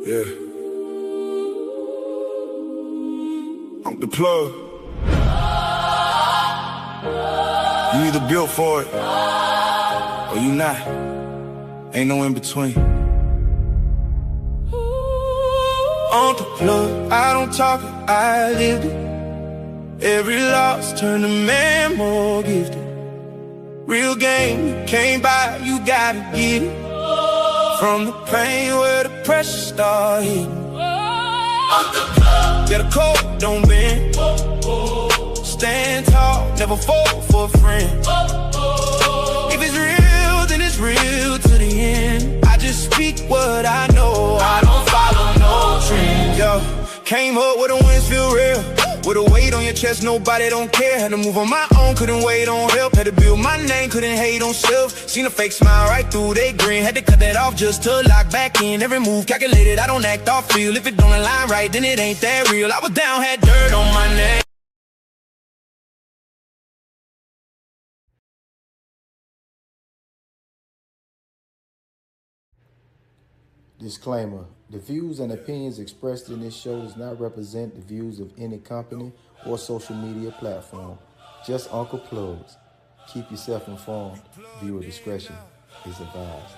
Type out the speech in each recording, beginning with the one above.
Yeah. I'm the plug. You either built for it or you not. Ain't no in between. On the plug, I don't talk it, I lived it. Every loss turned a man more gifted. Real game, you can't buy, you gotta get it. From the pain where the pressure start hitting. On the plug, yeah, the code don't bend. Stand tall, never fall for a friend. If it's real, then it's real to the end. I just speak what I know, I don't follow no trend. Yo, came up where the winds feel real. With a weight on your chest, nobody don't care. Had to move on my own, couldn't wait on help. Had to build my name, couldn't hate on self. Seen a fake smile right through they grin. Had to cut that off just to lock back in. Every move calculated, I don't act off feel. If it don't align right, then it ain't that real. I was down, had dirt on my name. Disclaimer: the views and opinions expressed in this show does not represent the views of any company or social media platform. Just Uncle Plugs. Keep yourself informed. Viewer discretion is advised.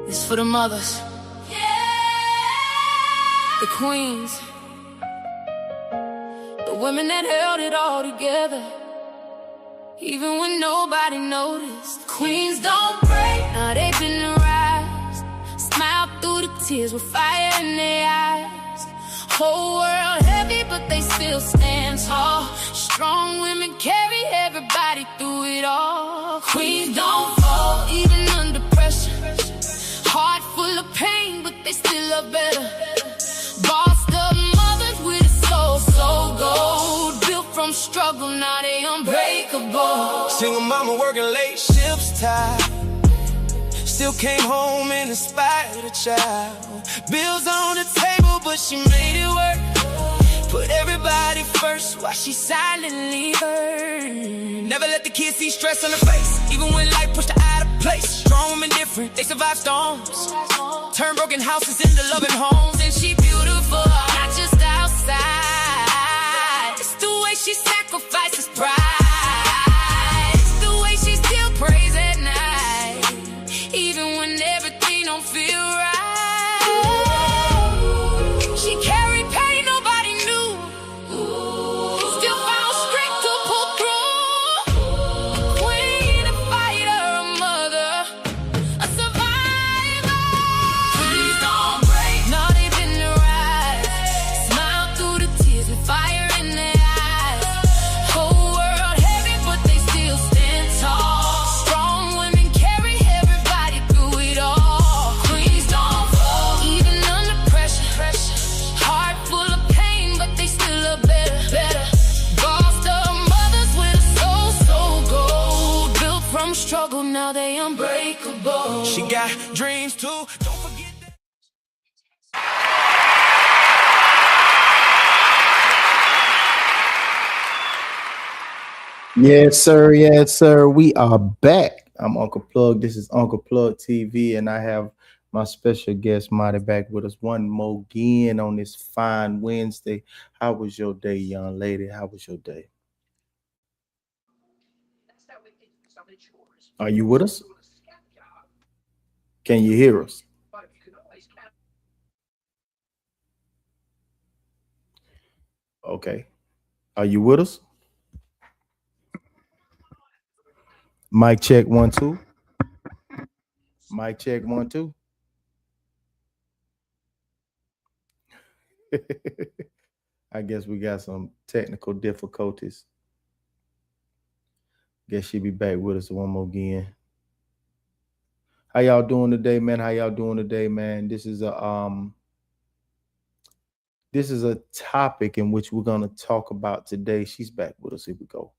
It's for the mothers, the queens, the women that held it all together, even when nobody noticed. Queens don't break, now they've been aroused. Smile through the tears with fire in their eyes. Whole world heavy, but they still stand tall. Strong women carry everybody through it all. Queens don't fall, even under pressure. Heart full of pain, but they still are better. Bossed up mothers with a soul so gold. Built from struggle, now they unbreakable. Single mama working late, ships tied. Still came home and inspired a child. Bills on the table, but she made it work. Put everybody first while she silently hurt. Never let the kids see stress on her face, even when life pushed her out of place. Strong women different, they survive storms. Turn broken houses into loving homes. And she beautiful, not just outside. It's the way she sacrifices pride. It's the way she still prays at night, even when everything don't feel right. She carried pain nobody knew, still found strength to pull through. Queen, a fighter, a mother, a survivor. Please don't break, now they've been the rise. Smile through the tears with fire in their eyes. Whole world heavy, but they still stand tall. Strong women carry everybody through it all. Queens don't fall, even under pressure. Heart full of pain, but they still are better. Bossed up mothers with a soul so gold. Built from struggle, now they unbreakable. She got dreams too, don't forget that. Yes, sir. Yes, sir. We are back. I'm Uncle Plug. This is Uncle Plug TV, and I have my special guest, Marty, back with us one more again on this fine Wednesday. How was your day, young lady? How was your day? Are you with us? Can you hear us? Okay. Are you with us? Mic check 1 2. Mic check 1 2. I guess we got some technical difficulties. Guess she'll be back with us one more again. How y'all doing today, man? How y'all doing today, man? This is a topic in which we're gonna talk about today. She's back with us. Here we go.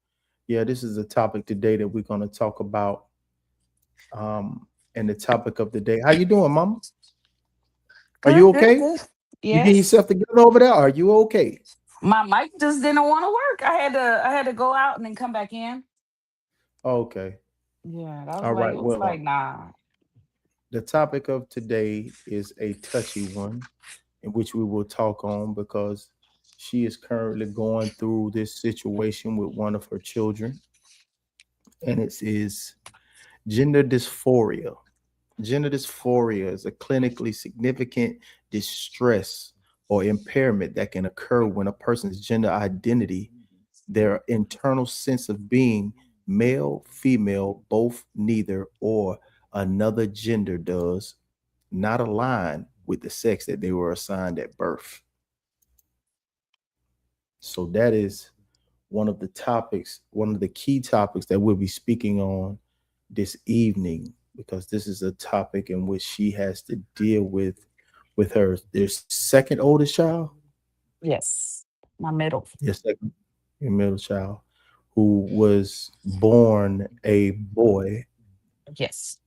Yeah, this is a topic today that we're gonna talk about. Um, and the topic of the day. How you doing, Mama? Are Good, you good, okay? good. You getting Yes. yourself together over there? Are you okay? My mic just didn't want to work. I had to go out and then come back in. Okay. Yeah, I was All like, right. it was Well, like, nah. the topic of today is a touchy one in which we will talk on because she is currently going through this situation with one of her children, and it is gender dysphoria. Gender dysphoria is a clinically significant distress or impairment that can occur when a person's gender identity, their internal sense of being male, female, both, neither, or another gender does not align with the sex that they were assigned at birth. So that is one of the topics, one of the key topics that we'll be speaking on this evening, because this is a topic in which she has to deal with her their second oldest child, Yes. My middle. your second your middle child, who was born a boy Yes.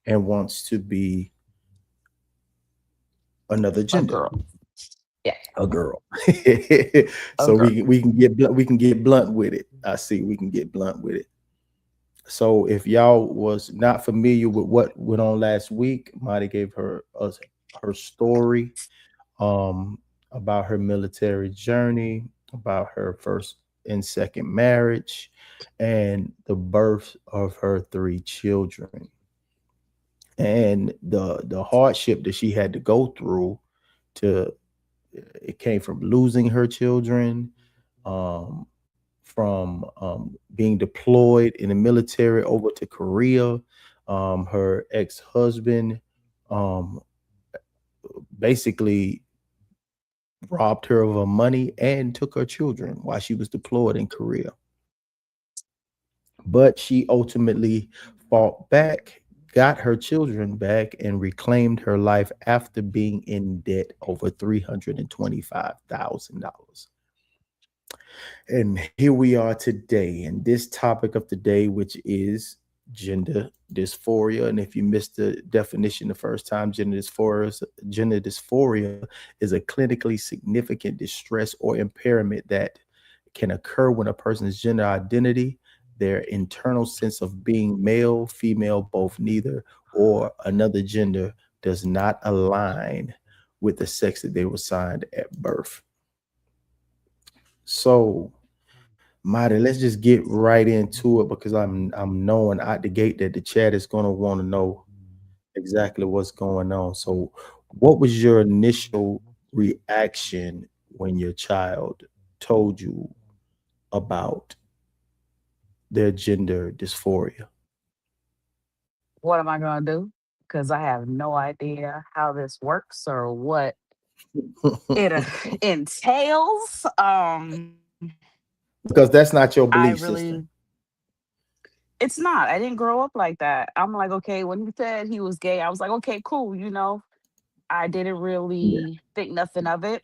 and wants to be another A gender, girl. Yeah. a girl. A So girl. we can get blunt with it. I see we can get blunt with it. So if y'all was not familiar with what went on last week, Marty gave her us her story um about her military journey, about her first and second marriage, and the birth of her three children, and the hardship that she had to go through to it came from losing her children, um, from being deployed in the military over to Korea. Her ex husband um, basically robbed her of her money and took her children while she was deployed in Korea. But she ultimately fought back, got her children back, and reclaimed her life after being in debt over $325,000. And here we are today, and this topic of the day, which is gender dysphoria. And if you missed the definition the first time, gender dysphoria is a clinically significant distress or impairment that can occur when a person's gender identity, their internal sense of being male, female, both, neither, or another gender does not align with the sex that they were assigned at birth. So, Marty, let's just get right into it because I'm knowing out the gate that the chat is gonna want to know exactly what's going on. So, what was your initial reaction when your child told you about their gender dysphoria? What am I gonna do? Because I have no idea how this works or what it entails. Because that's not your I belief really system. it's not. I didn't grow up like that. I'm like, okay, when he said he was gay, I was like, okay, cool, I didn't Yeah. really think nothing of it,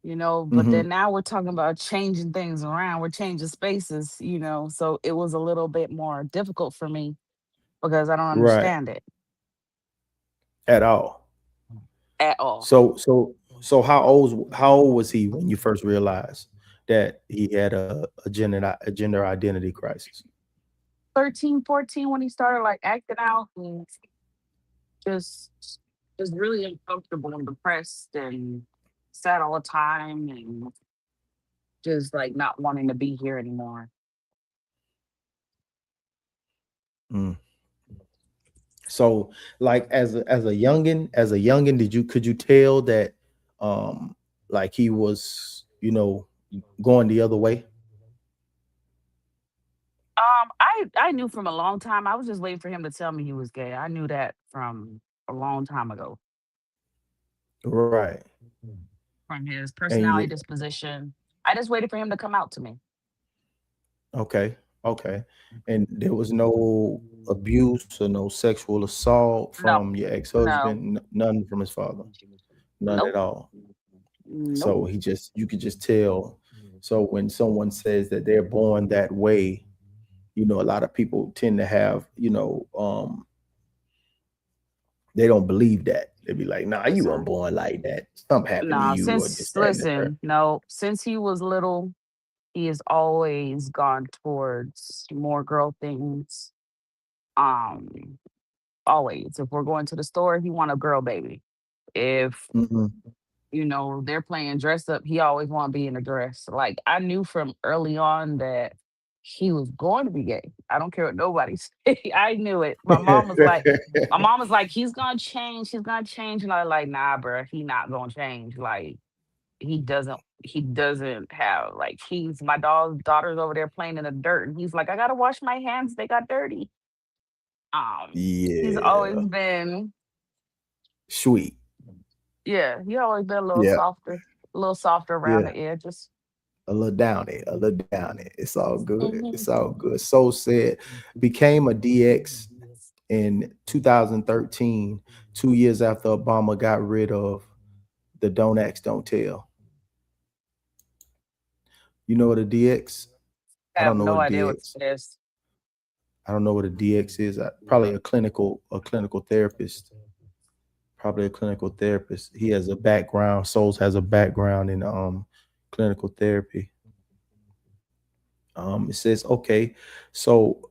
but Hmm. then now we're talking about changing things around. We're changing spaces, so it was a little bit more difficult for me because I don't Right. understand it At all. at all. So how old was he when you first realized that he had a gender identity crisis? 13, 14, when he started like acting out and just just really uncomfortable and depressed and sad all the time and just like not wanting to be here anymore. Mm. So, like as a youngin, could you tell that, um, like he was, going the other way? I knew from a long time. I was just waiting for him to tell me he was gay. I knew that from a long time ago. Right. from his And personality disposition. I just waited for him to come out to me. okay, okay. And there was no abuse or no sexual assault No, from your no, ex-husband, none from his father, none at nope, all. So nope. you could just tell. So when someone says that they're born that way, a lot of people tend to have, they don't believe that. They be like, nah, you weren't Listen, born like that. Something happened to nah, you or this, that, and the third. no, since he was little, he has always gone towards more girl things. Um, Always. If we're going to the store, he want a girl baby. If Mhm. they're playing dress up, he always want to be in a dress. Like I knew from early on that he was going to be gay. I don't care what nobody say. I knew it. My mom was like, he's gonna change. And I was like, nah, bro, he not gonna change. Like he doesn't have like he's my daughter's over there playing in the dirt and he's like, I gotta wash my hands, they got dirty. He's always Yeah, been, sweet. yeah, he always been Yeah, a little softer around yeah. the edges. A little down it, a little down it. It's all good. Mhm. It's all good. So said, became a DX in 2013, 2 years after Obama got rid of the Don't Ask, Don't Tell. You know what a DX? I I have don't know no what a idea what DX. it is. I don't know what a DX is. Probably a clinical therapist. Probably a clinical therapist. He has a background. Souls has a background in clinical therapy. It says, okay, so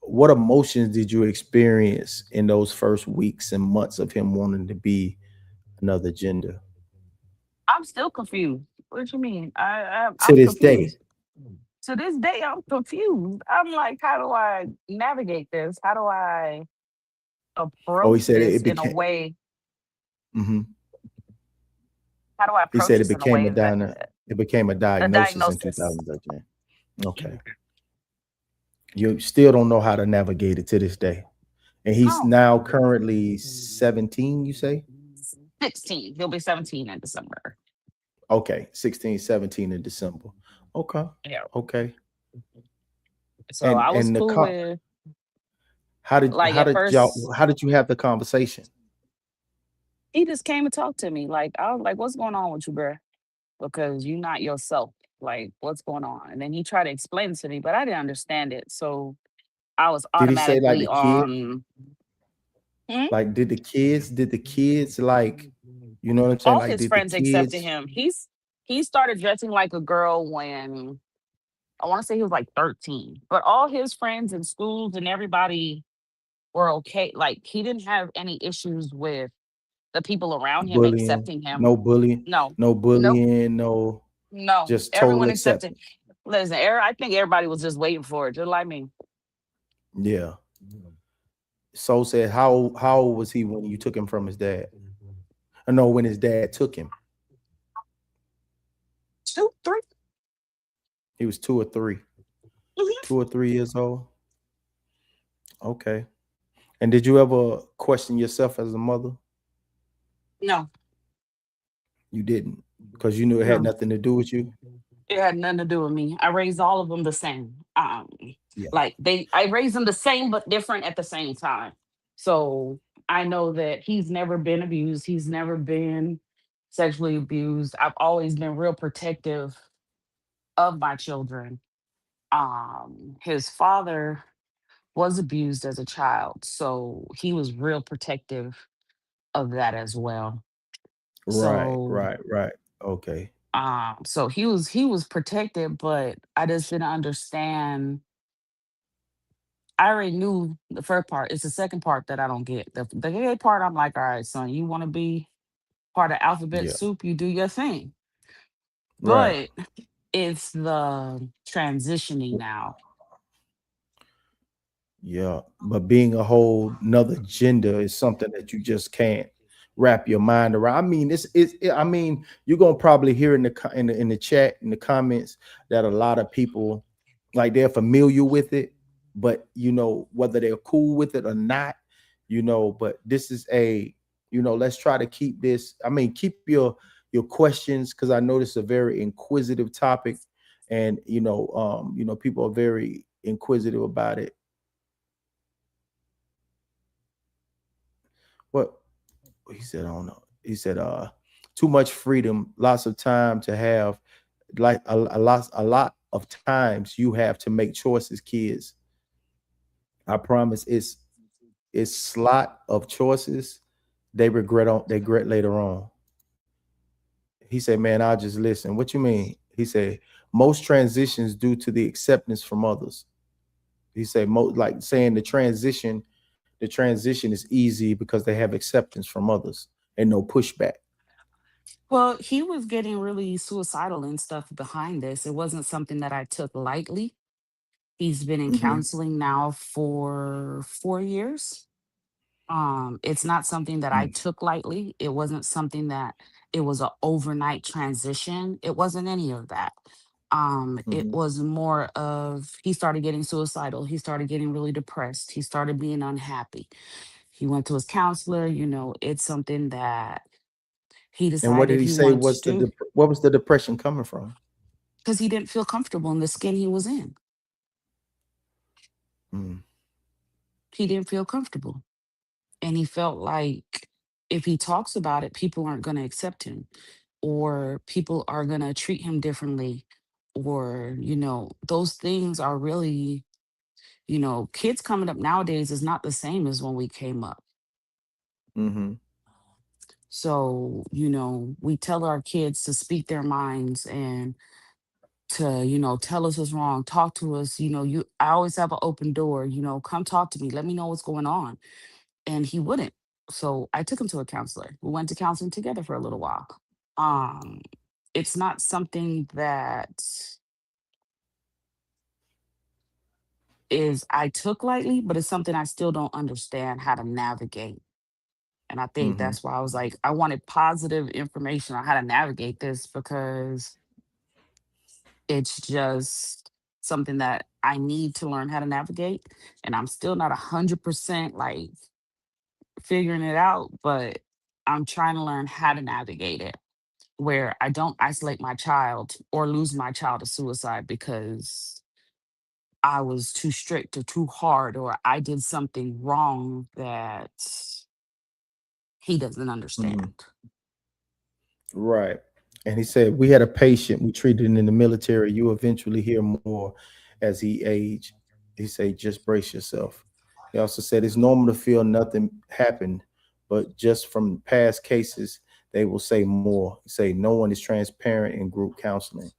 what emotions did you experience in those first weeks and months of him wanting to be another gender? I'm still confused. What you mean? To I'm this day. confused. To this day, I'm confused. I'm like, how do I navigate this? How do I Oh, he approach said it, this it in a became. way? Mhm. How do I He approach said it this in a became way that it became a a diagnosis in diagnosis? 2013. Okay, you still don't know how to navigate it to this day, and he's Oh, now currently 17. You say 16. He'll be 17 in December. okay, 16, 17 in December. Okay, Yeah. okay, So and I was and the cool con- with how did like how at did y'all first how did you have the conversation? he just came and talked to me. Like I was like, what's going on with you, bruh? Because you're not yourself. Like, what's going on? And then he tried to explain it to me, but I didn't understand it. So I was Did he say like automatically the kid? on. Hmm? Like, did the kids like, you know what I'm saying? All Like, his did the friends accepted kids him. He started dressing like a girl when I want to say he was like 13. But all his friends in schools and everybody were okay. Like he didn't have any issues with the people around him bullying? accepting him. No bullying, No, no nope, bullying, no, no. just total Everyone accepted. acceptance. Listen, I think everybody was just waiting for it, just like me. Yeah. So said, how old was he when you took him from his dad? I know when his dad took him, Two, three. he was 2 or 3, Mhm. 2 or 3 years old. Okay. And did you ever question yourself as a mother? No, You didn't, because you knew it had no. nothing to do with you. It had nothing to do with me. I raised all of them the same. Yeah. I raised them the same but different at the same time. So I know that he's never been abused. He's never been sexually abused. I've always been real protective of my children. His father was abused as a child, so he was real protective of that as well. Right, So right, right. Okay. so he was protected, but I just didn't understand. I already knew the first part. It's the second part that I don't get. The gay part, I'm like, all right, son, you want to be part of alphabet Yeah. soup, you do your thing. Right. But it's the transitioning now. Yeah, but being a whole another gender is something that you just can't wrap your mind around. I mean, I mean, you're gonna probably hear in the chat in the comments that a lot of people like they're familiar with it, but whether they're cool with it or not, But this is let's try to keep this. I mean, keep your your questions, because I know this is a very inquisitive topic, and people are very inquisitive about it. What he said, I don't know. He said, too much freedom, lots of time to have, like a lot of times you have to make choices, kids. I promise it's slot of choices they regret later on. He said, man, I'll just listen. What you mean? He said, most transitions due to the acceptance from others. He said, like saying the transition is easy because they have acceptance from others and no pushback. Well, he was getting really suicidal and stuff behind this. It wasn't something that I took lightly. He's been in Hmm. counseling now for 4 years. It's not something that I took lightly. It wasn't something that it was an overnight transition. It wasn't any of that. It Hmm. was more of he started getting suicidal. He started getting really depressed. He started being unhappy. He went to his counselor. It's something that he And what did decided he he say wants was to do what was the depression coming from? because he didn't feel comfortable in the skin he was in. Mm. He didn't feel comfortable. And he felt like if he talks about it, people aren't going to accept him, or people are going to treat him differently. Or, those things are really, kids coming up nowadays is not the same as when we came up. Hmm. So, we tell our kids to speak their minds and to, tell us what's wrong, talk to us. I always have an open door, come talk to me, let me know what's going on. And he wouldn't. So I took him to a counselor. We went to counseling together for a little while. Um, it's not something that is I took lightly, but it's something I still don't understand how to navigate. And I think Hmm. that's why I was like, I wanted positive information on how to navigate this because it's just something that I need to learn how to navigate. And I'm still not 100% like figuring it out, but I'm trying to learn how to navigate it where I don't isolate my child or lose my child to suicide because I was too strict or too hard or I did something wrong that he doesn't understand. Hmm. Right. And he said, we had a patient we treated in the military. You eventually hear more as he age. He said, just brace yourself. He also said, it's normal to feel nothing happened, but just from past cases, they will say more. Say no one is transparent in group counseling.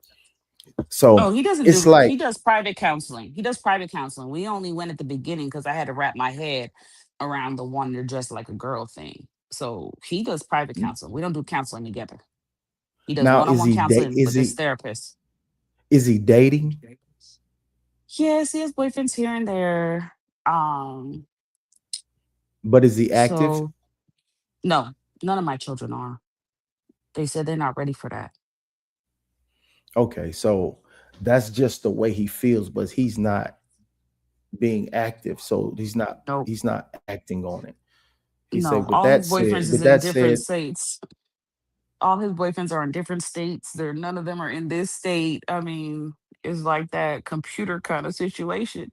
Oh, So he doesn't it's do, like, he does private counseling. He does private counseling. We only went at the beginning because I had to wrap my head around the one to dress like a girl thing. So he does private counseling. We don't do counseling together. He does now one on is one he counseling with his therapist. is he dating? Yes, he has boyfriends here and there. Um, But is he active? so no, none of my children are. They said they're not ready for that. Okay, so that's just the way he feels, but he's not being active, so Nope. he's not acting on it. He said, No, with all his that said, boyfriends with is in that different said, states. All his boyfriends are in different states. None of them are in this state. I mean, it's like that computer kind of situation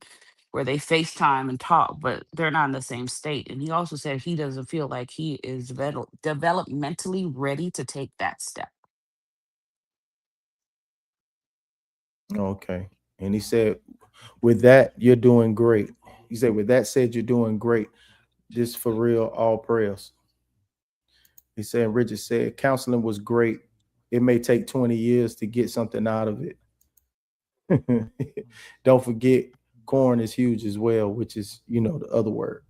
where they FaceTime and talk, but they're not in the same state. And he also said he doesn't feel like he is developmentally ready to take that step. okay. And he said, with that, you're doing great. He said, with that said, you're doing great. Just for real, all prayers. He said, Richard said, counseling was great. It may take 20 years to get something out of it. Don't forget, corn is huge as well, which is, the other word.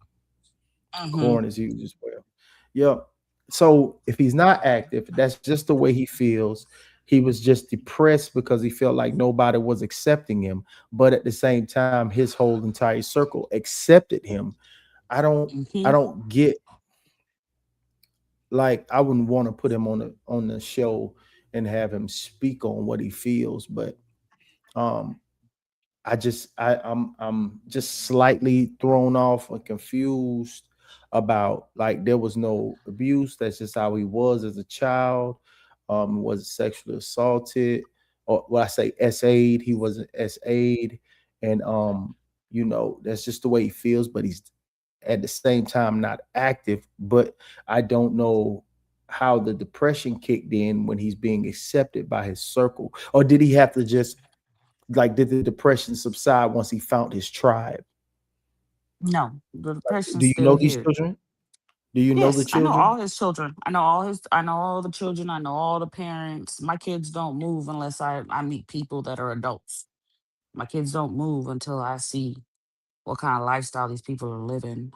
Hmm. Corn is huge as well. Yep. So if he's not active, that's just the way he feels. He was just depressed because he felt like nobody was accepting him. But at the same time, his whole entire circle accepted him. I don't I Hmm. don't get, like, I wouldn't want to put him on the show and have him speak on what he feels, but um I'm just slightly thrown off and confused about, like, there was no abuse. That's just how he was as a child. Was sexually assaulted, or well, I say SA'd. He wasn't SA'd, and that's just the way he feels. But he's at the same time not active. But I don't know how the depression kicked in when he's being accepted by his circle, or did he have to just like did the depression subside once he found his tribe? No, the Do depression's you still know these here. children? Do you know the Yes, I know all children? his children. I know all the children. I know all the parents. My kids don't move unless I meet people that are adults. My kids don't move until I see what kind of lifestyle these people are living.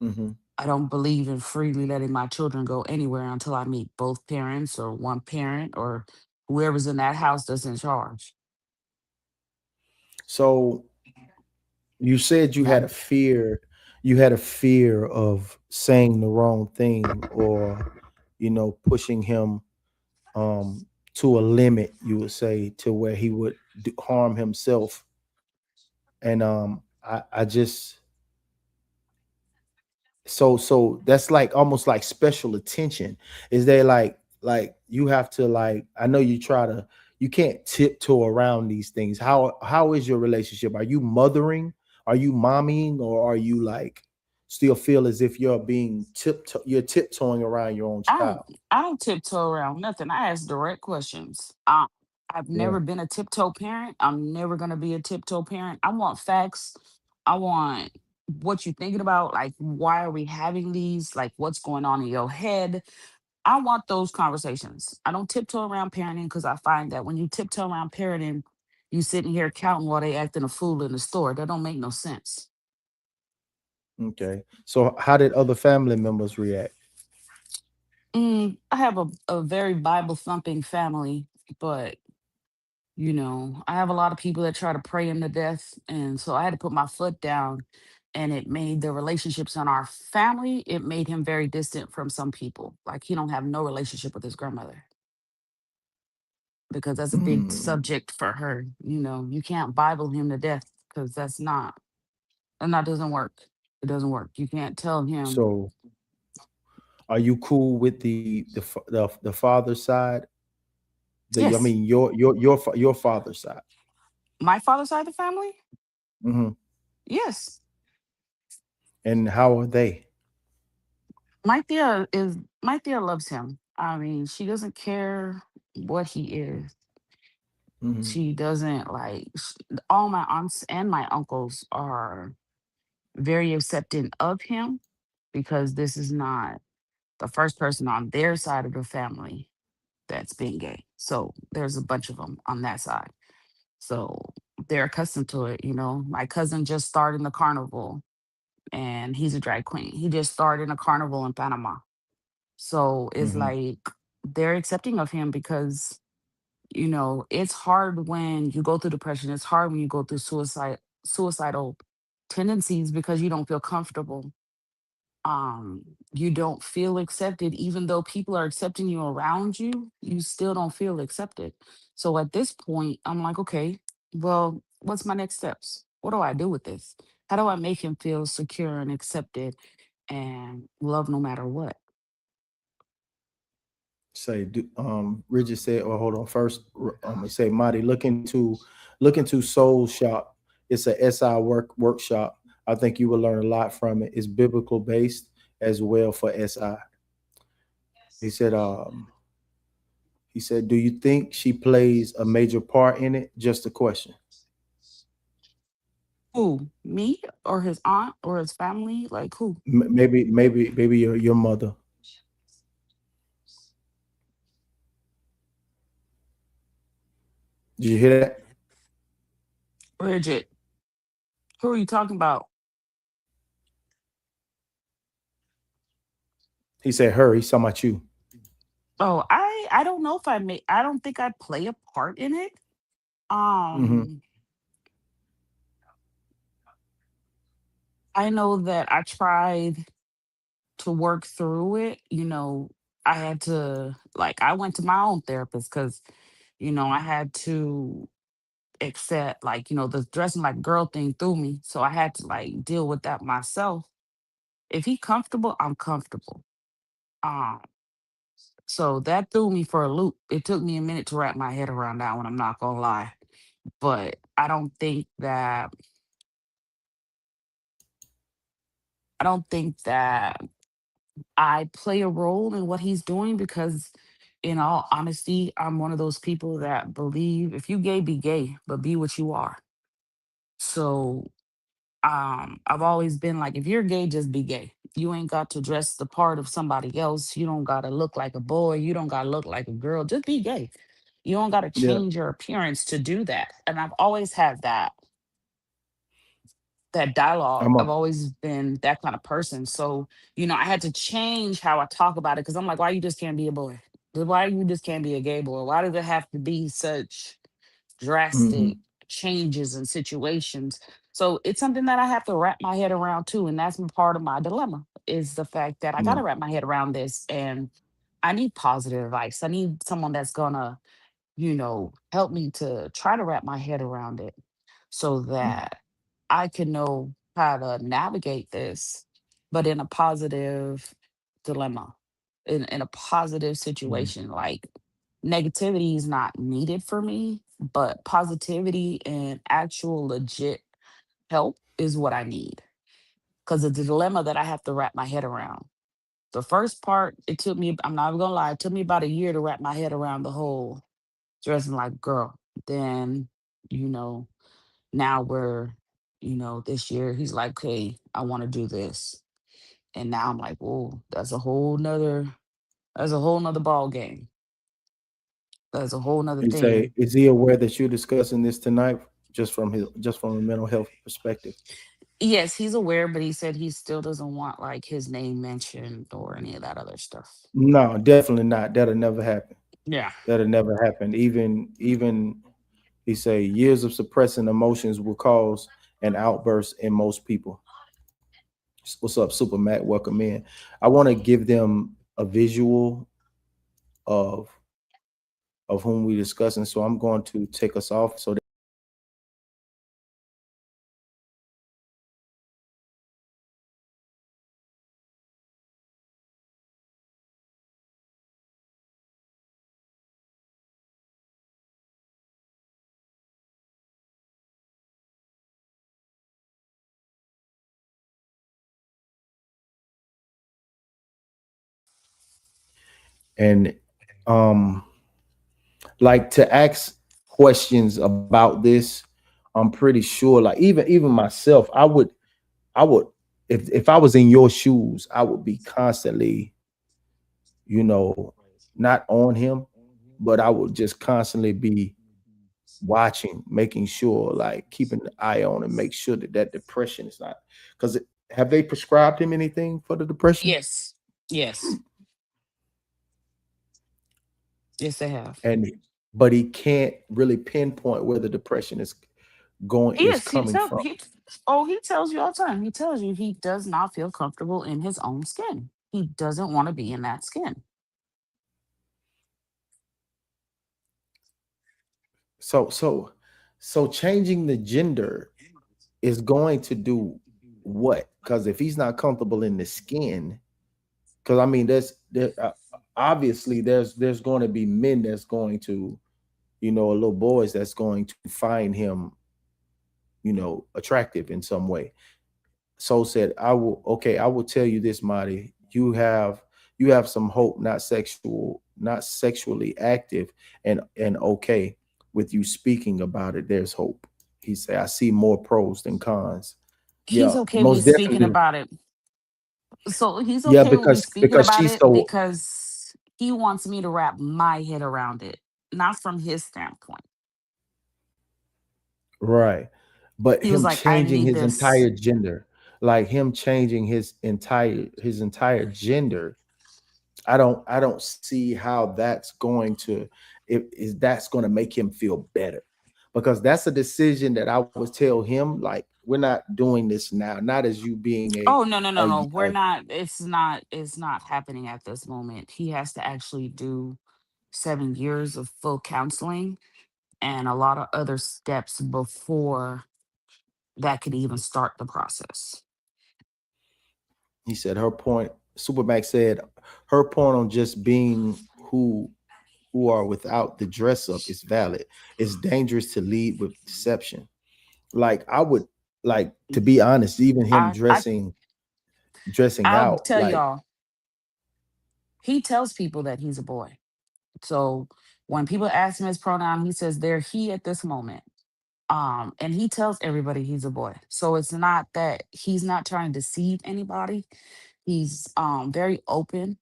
Hmm. I don't believe in freely letting my children go anywhere until I meet both parents or one parent or whoever's in that house that's in charge. So you said you had Now, a fear. You had a fear of saying the wrong thing, or pushing him to a limit. You would say to where he would harm himself, and I just so that's like almost like special attention. Is there like you have to like I know you can't tiptoe around these things. How is your relationship? Are you mothering? Are you mommying, or are you like still feel as if you're tiptoeing around your own I don't child? I don't tiptoe around nothing. I ask direct questions. I've Yeah. never been a tiptoe parent. I'm never gonna be a tiptoe parent. I want facts. I want what you thinking about. Like, why are we having these? Like, what's going on in your head? I want those conversations. I don't tiptoe around parenting because I find that when you tiptoe around parenting, you sitting here counting while they acting a fool in the store. That don't make no sense. Okay. So how did other family members react? I have a very Bible thumping family, but I have a lot of people that try to pray him to death. And so I had to put my foot down, and it made the relationships in our family, it made him very distant from some people. Like, he don't have no relationship with his grandmother because that's a big Mm. subject for her. You can't Bible him to death because and that doesn't work. It doesn't work. You can't tell him. So are you cool with the father side? I Yes, mean your father's side. my father's side of the family. Hmm. Yes, And how are they? my Thea loves him. I mean, she doesn't care what he is. Hmm. She doesn't all my aunts and my uncles are very accepting of him because this is not the first person on their side of the family that's being gay. So there's a bunch of them on that side. So they're accustomed to it. My cousin just started in the carnival, and he's a drag queen. He just started in a carnival in Panama. So it's Hmm. like they're accepting of him because it's hard when you go through depression. It's hard when you go through suicidal tendencies because you don't feel comfortable. You don't feel accepted, even though people are accepting you around you, you still don't feel accepted. So at this point, I'm like, okay, well, what's my next steps? What do I do with this? How do I make him feel secure and accepted and loved no matter what? Say, Bridget said, "Oh, hold on. First, say, Marty, look into Soul Shop. It's a SI workshop. I think you will learn a lot from it. It's biblical based as well for SI." He said, "Do you think she plays a major part in it? Just a question. Who? Me or his aunt or his family? Like who? Maybe your mother. Did you hear that?" Bridget. Who are you talking about? He said, "Her." He's talking about you. Oh, I don't know if I don't think I play a part in it. Hmm. Um I know that I tried to work through it. I had to I went to my own therapist because I had to accept the dressing like girl thing through me. So I had to deal with that myself. If he comfortable, I'm comfortable. Um So that threw me for a loop. It took me a minute to wrap my head around that one, I'm not gonna lie. But I don't think that I play a role in what he's doing because in all honesty, I'm one of those people that believe if you gay, be gay, but be what you are. So I've always been like, if you're gay, just be gay. You ain't got to dress the part of somebody else. You don't gotta look like a boy. You don't gotta look like a girl. Just be gay. You don't gotta Yeah. change your appearance to do that. And I've always had that dialogue. I'm I've a, always been that kind of person. So, I had to change how I talk about it because I'm like, why you just can't be a boy? Why you just can't be a gay boy? Why does it have to be such drastic mhm, changes and situations? So it's something that I have to wrap my head around too. And that's part of my dilemma is the fact that I got yeah, to wrap my head around this and I need positive advice. I need someone that's going to help me to try to wrap my head around it so mm, that I can know how to navigate this, but in a positive dilemma, in a positive mm, situation. Like negativity is not needed for me, but positivity and actual legit help is what I need. Because it's a dilemma that I have to wrap my head around. The first part, it took me, I'm not even gonna lie, it took me about a year to wrap my head around the whole dressing like a girl. Then, you know, now we're, this year he's like, hey, I want to do this. And now I'm like, oh, that's a whole nother ball game. That's a whole nother He say, thing. is he aware that you're discussing this tonight, just from a mental health perspective? Yes, he's aware, but he said he still doesn't want like his name mentioned or any of that other stuff. No, definitely not. That'll never happen. Yeah. That'll never happen. Even he say years of suppressing emotions will cause an outburst in most people. What's up, Super Mac? Welcome in. I want to give them a visual of whom we discussing. So I'm going to take us off. So and um like to ask questions about this, I'm pretty sure like even myself, I would if I was in your shoes, I would be constantly, you know, not on him, but I would just constantly be watching, making sure, like keeping an eye on and make sure that that depression is not because have they prescribed him anything for the depression? Yes. Yes. Yes, they have. And but he can't really pinpoint where the depression is Yes, coming from. he tells you all the time. He tells you he does not feel comfortable in his own skin. He doesn't want to be in that skin. So changing the gender is going to do what? Because if he's not comfortable in the skin, because I mean, obviously there's going to be men that's going to, or little boys that's going to find him, attractive in some way. Soul said, I will tell you this, Marty. You have some hope, not sexually active, and okay with you speaking about it. There's hope. He said, I see more pros than cons. He's Yeah, okay with me most speaking definitely. about it. So he's Yeah, okay with me because speaking about she's it so because he wants me to wrap my head around it, not from his standpoint. right. But He was him like, I changing need his this. entire gender, like him changing his entire gender, I don't see how that's going to if is that's going to make him feel better, because that's a decision that I would tell him, like, we're not doing this now, not as you being Oh no, no, a, no, no. We're a not, it's not happening at this moment. He has to actually do 7 years of full counseling and a lot of other steps before that could even start the process. he said her point, Supermax said her point on just being who who are without the dress up is valid. It's dangerous to lead with deception. Like I would like to be honest, even him I dressing I'll out, tell like y'all, he tells people that he's a boy. So when people ask him his pronoun, he says they're he at this moment. And he tells everybody he's a boy. So it's not that he's not trying to deceive anybody. He's very open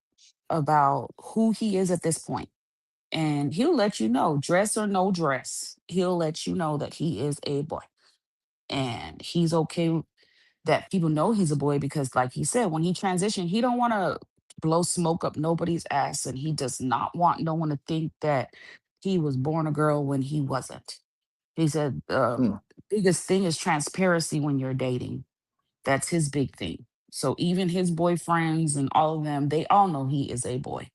about who he is at this point. And he'll let you know, dress or no dress, he'll let you know that he is a boy. And he's okay that people know he's a boy because, like he said, when he transitioned, he don't want to blow smoke up nobody's ass, and he does not want no one to think that he was born a girl when he wasn't. He said mm, biggest thing is transparency when you're dating. That's his big thing. So even his boyfriends and all of them, they all know he is a boy.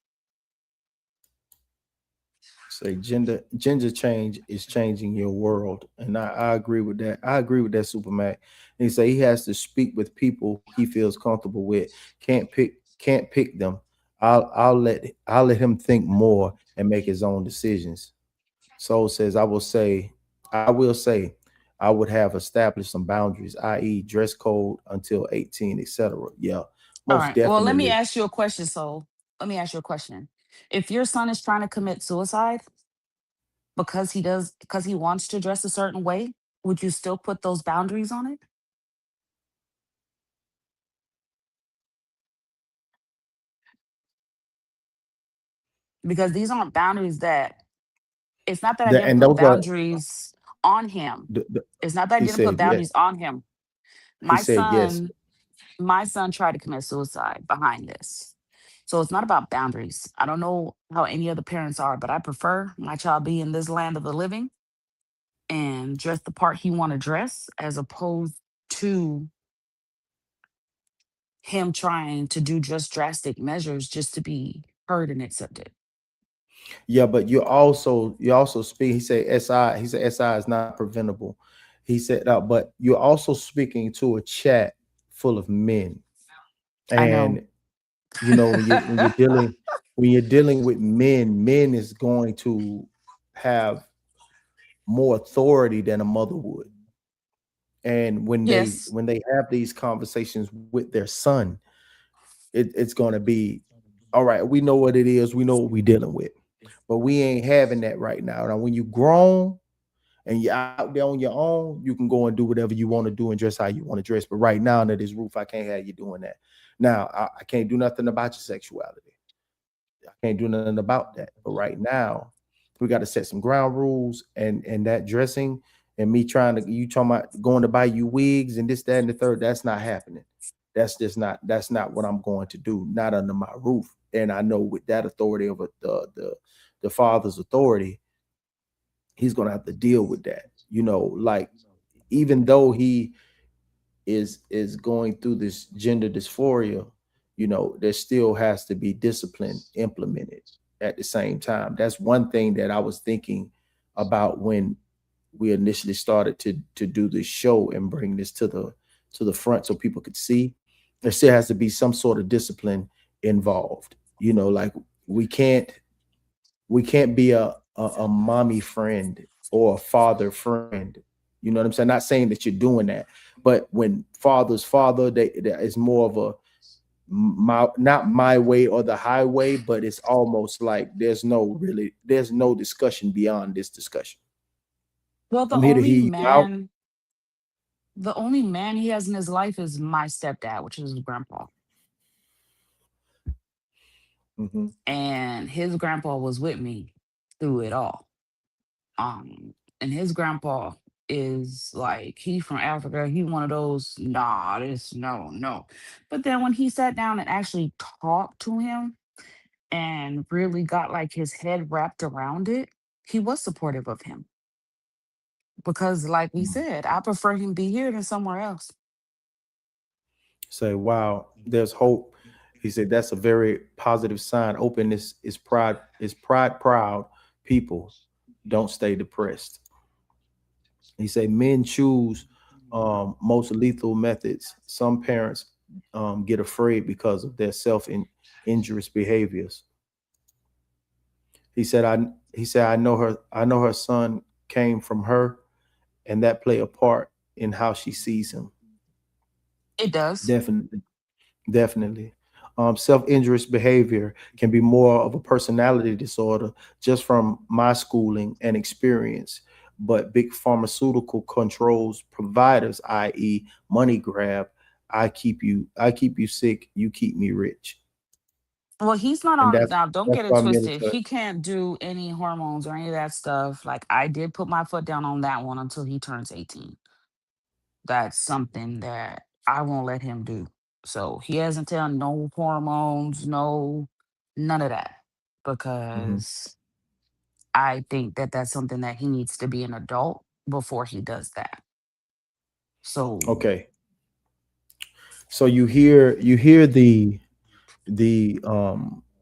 say gender change is changing your world. And I agree with that. I agree with that, Supermac. And he say he has to speak with people he feels comfortable with. Can't pick them. I'll let him think more and make his own decisions. Soul says, I will say, I would have established some boundaries, i.e., dress code until 18, etc. Yeah, All most right. Well, let me definitely. ask you a question, Soul. Let me ask you a question. If your son is trying to commit suicide because he wants to dress a certain way, would you still put those boundaries on it? Because these aren't boundaries that it's not that I didn't And put those are boundaries on him. the It's not that I he didn't put said yes. boundaries on him. He My said yes. son, my son tried to commit suicide behind this. So it's not about boundaries. I don't know how any other parents are, but I prefer my child be in this land of the living and dress the part he want to dress as opposed to him trying to do just drastic measures just to be heard and accepted. Yeah, but you also speak. He said SI. He said SI is not preventable. He said, but you're also speaking to a chat full of men, I know. and when you're dealing with men, men is going to have more authority than a mother would. And when they Yes. when they have these conversations with their son, it's going to be all right. We know what it is. We know what we're dealing with, but we ain't having that right now. Now, when you grown and you're out there on your own, you can go and do whatever you want to do and dress how you want to dress. But right now, under this roof, I can't have you doing that. Now, I can't do nothing about your sexuality. I can't do nothing about that. But right now, we got to set some ground rules, and that dressing and me trying to you talking about going to buy you wigs and this, that, and the third. That's not happening. That's not what I'm going to do. Not under my roof. And I know with that authority of the father's authority, he's gonna have to deal with that. Like even though he is going through this gender dysphoria, there still has to be discipline implemented at the same time. That's one thing that I was thinking about when we initially started to do this show and bring this to the front so people could see. There still has to be some sort of discipline involved. Like we can't we can't be a mommy friend or a father friend. You know what I'm saying? Not saying that you're doing that, but when father's father, there is more of a not my way or the highway, but it's almost like there's no discussion beyond this discussion. Well, I'm here to hear you out. the only man he has in his life is my stepdad, which is his grandpa. Hmm. And his grandpa was with me through it all. And his grandpa is like, he from Africa. He one of those, nah, this, no, no. But then when he sat down and actually talked to him and really got like his head wrapped around it, he was supportive of him. Because like we said, I prefer him be here than somewhere else. Say, wow, there's hope. He said that's a very positive sign. Openness is pride proud people. Don't stay depressed. He said men choose most lethal methods. Some parents get afraid because of their self injurious behaviors. he said I know her son came from her, and that play a part in how she sees him. It does. Definitely. Definitely. Self-injurious behavior can be more of a personality disorder just from my schooling and experience. But big pharmaceutical controls providers, i.e., money grab, I keep you sick, you keep me rich. Well, he's not And on that's now. Don't that's get it why twisted. military. He can't do any hormones or any of that stuff. Like I did put my foot down on that one until he turns 18. That's something that I won't let him do. So he has until no hormones, no none of that, Mhm. because I think that that's something that he needs to be an adult before he does that. So Okay. So you hear the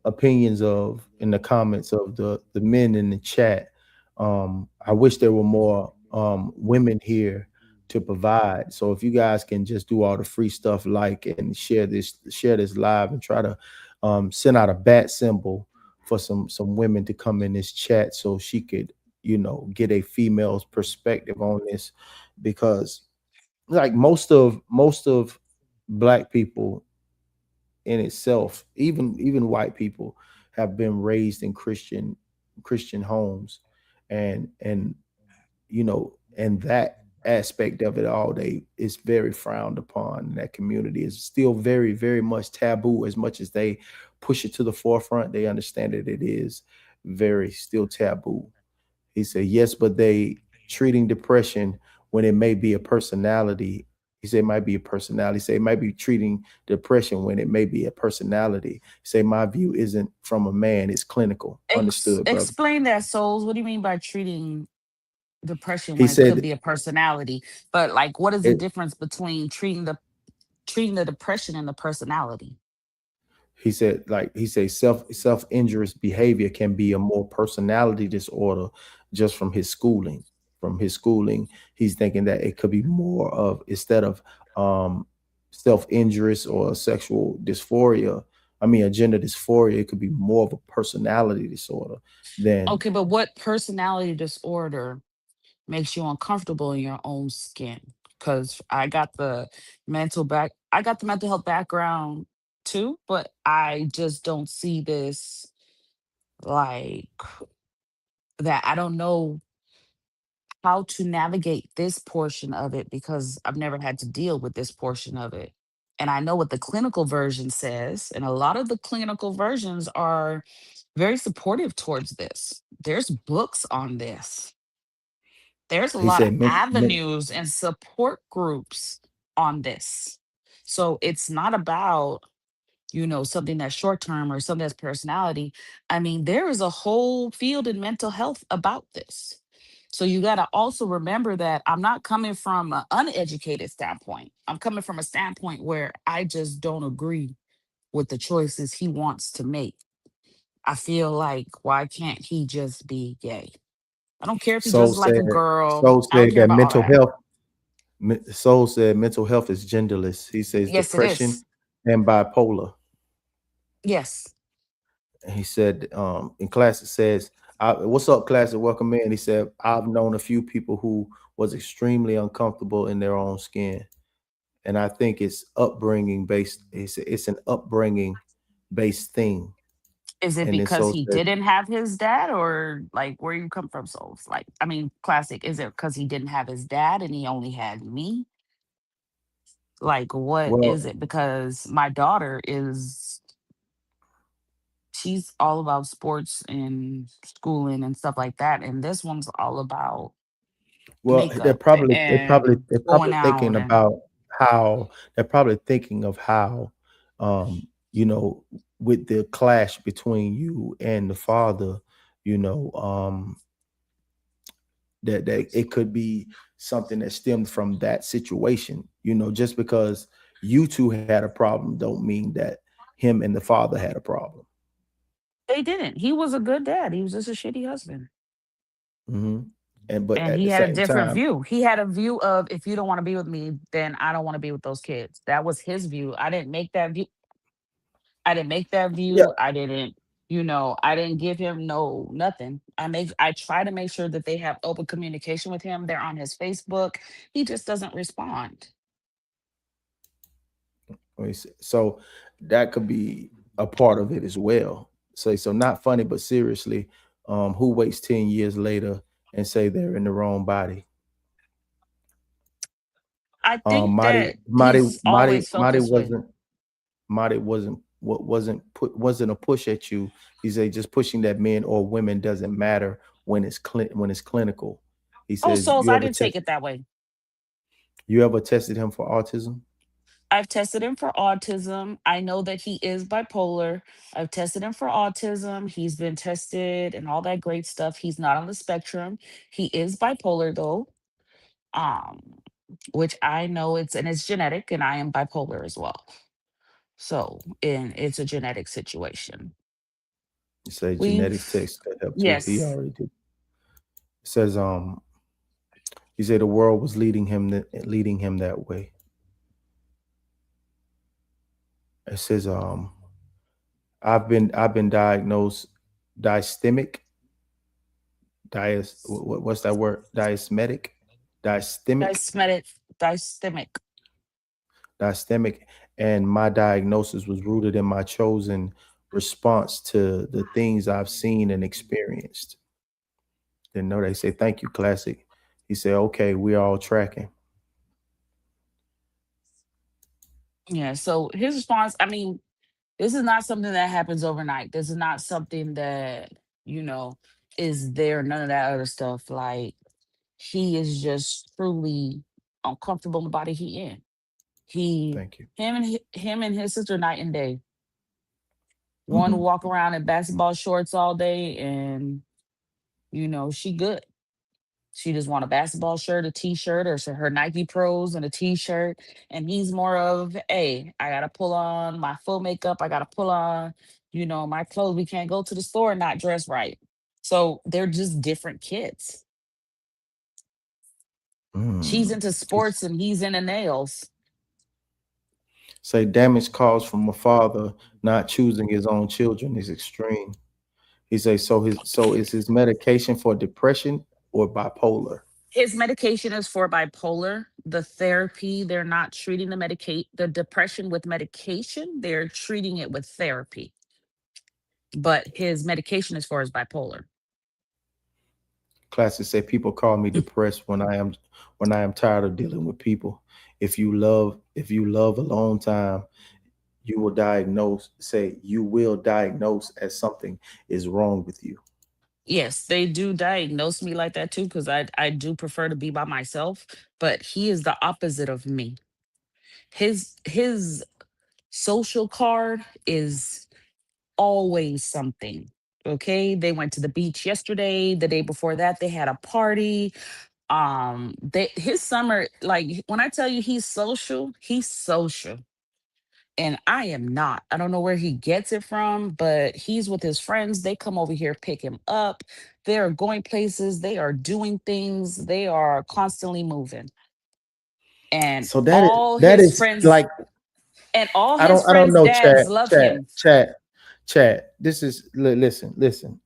opinions of in the comments of the men in the chat. I wish there were more women here to provide. So if you guys can just do all the free stuff, like, and share this live, and try to send out a bat symbol for some women to come in this chat so she could get a female's perspective on this, because like most of black people in itself, even white people, have been raised in Christian homes, and and that aspect of it all, they is very frowned upon. That community is still very much taboo. As much as they push it to the forefront, they understand that it is very still taboo. He said, yes, but they treating depression when it may be a personality. He said it might be a personality. He said it might be treating depression when it may be a personality. He said my view isn't from a man, it's clinical. Understood, brother. explain that, souls. What do you mean by treating depression He when it could said be a personality? But like, what is the it, difference between treating the depression and the personality? he said self-injurious behavior can be a more personality disorder just from his schooling. From his schooling, he's thinking that it could be more of, instead of um self-injurious or sexual dysphoria, I mean a gender dysphoria, it could be more of a personality disorder than. Okay, but what personality disorder makes you uncomfortable in your own skin? Because I got the mental health background too, but I just don't see this like that. I don't know how to navigate this portion of it because I've never had to deal with this portion of it. And I know what the clinical version says, and a lot of the clinical versions are very supportive towards this. There's books on this. There's a He lot of said avenues and support groups on this. So it's not about, something that's short term or something that's personality. I mean, there is a whole field in mental health about this. So you got to also remember that I'm not coming from an uneducated standpoint. I'm coming from a standpoint where I just don't agree with the choices he wants to make. I feel like, why can't he just be gay? I don't care if he Soul dresses like said a girl. Soul I don't said care that about all of mental that. health Soul said mental health is genderless. He says Yes, it depression is. and bipolar. Yes. He said in class, it says, what's up, class, and welcome in. He said, I've known a few people who was extremely uncomfortable in their own skin, and I think it's upbringing based. It's an upbringing based thing. Is it And then because so he said, didn't have his dad, or like where you come from, souls? Like, I mean, classic. Is it because he didn't have his dad and he only had me? Like, what is well, it? Because my daughter she's all about sports and schooling and stuff like that. And this one's all about well, they're makeup probably they're probably and they're going probably thinking out. And about how they're probably thinking of how, um, you know, with the clash between you and the father, you know, that it could be something that stemmed from that situation. Just because you two had a problem don't mean that him and the father had a problem. they didn't. He was a good dad. He was just a shitty husband. Hmm. And but And at he the had a same different time, view. He had a view of, if you don't want to be with me, then I don't want to be with those kids. That was his view. I didn't make that view. I didn't make that yeah, view. I didn't, I didn't give him no nothing. I try to make sure that they have open communication with him. They're on his Facebook. He just doesn't respond. So that could be a part of it as well. So not funny, but seriously, who waits 10 years later and say they're in the wrong body? I think Marty, that Marty, he's Marty, always felt Marty this way. wasn't Marty wasn't what wasn't a push at you. He said just pushing that men or women doesn't matter when it's clinical. He Oh, says souls, I didn't take it that way. you ever tested him for autism? I've tested him for autism. I know that he is bipolar. I've tested him for autism. He's been tested and all that great stuff. He's not on the spectrum. He is bipolar though. Um, which I know it's genetic, and I am bipolar as well. So, and it's a genetic situation. He said genetics We've tests could help too. He Yes. already did. It says he said the world was leading him that way. It says I've been diagnosed dystemic what's that word? Dysmetic, dystemic, Dysmetic, dystemic. dystemic, and my diagnosis was rooted in my chosen response to the things I've seen and experienced. Didn't know. They say thank you, classic. He said, okay, we're all tracking. Yeah. So his response, I mean, this is not something that happens overnight. This is not something that, you know, is there, none of that other stuff. Like, he is just truly uncomfortable in the body he in. He Thank you. him and his sister night and day. One Hmm. walk around in basketball shorts all day, and she good. She just want a basketball shirt, a t-shirt, or her Nike Pros and a t-shirt. And he's more of, hey, I gotta pull on my full makeup. I gotta pull on, my clothes. We can't go to the store and not dress right. So they're just different kids. She's Mm. into sports and he's into nails. Say damage caused from a father not choosing his own children is extreme. He say so is his medication for depression or bipolar? His medication is for bipolar. The therapy, they're not treating the depression with medication. They're treating it with therapy. But his medication is for his bipolar. Classes say people call me depressed when I am tired of dealing with people. If you love a long time, you will diagnose as something is wrong with you. Yes, they do diagnose me like that too, because I do prefer to be by myself. But he is the opposite of me. His social card is always something. Okay. They went to the beach yesterday. The day before that, they had a party. His summer, like when I tell you he's social. And I am not. I don't know where he gets it from, but he's with his friends. They come over here, pick him up. They are going places. They are doing things. They are constantly moving. And So that is all that his is friends like and all I his don't I don't friends' know, dads chat, love chat, him. chat, chat. Listen.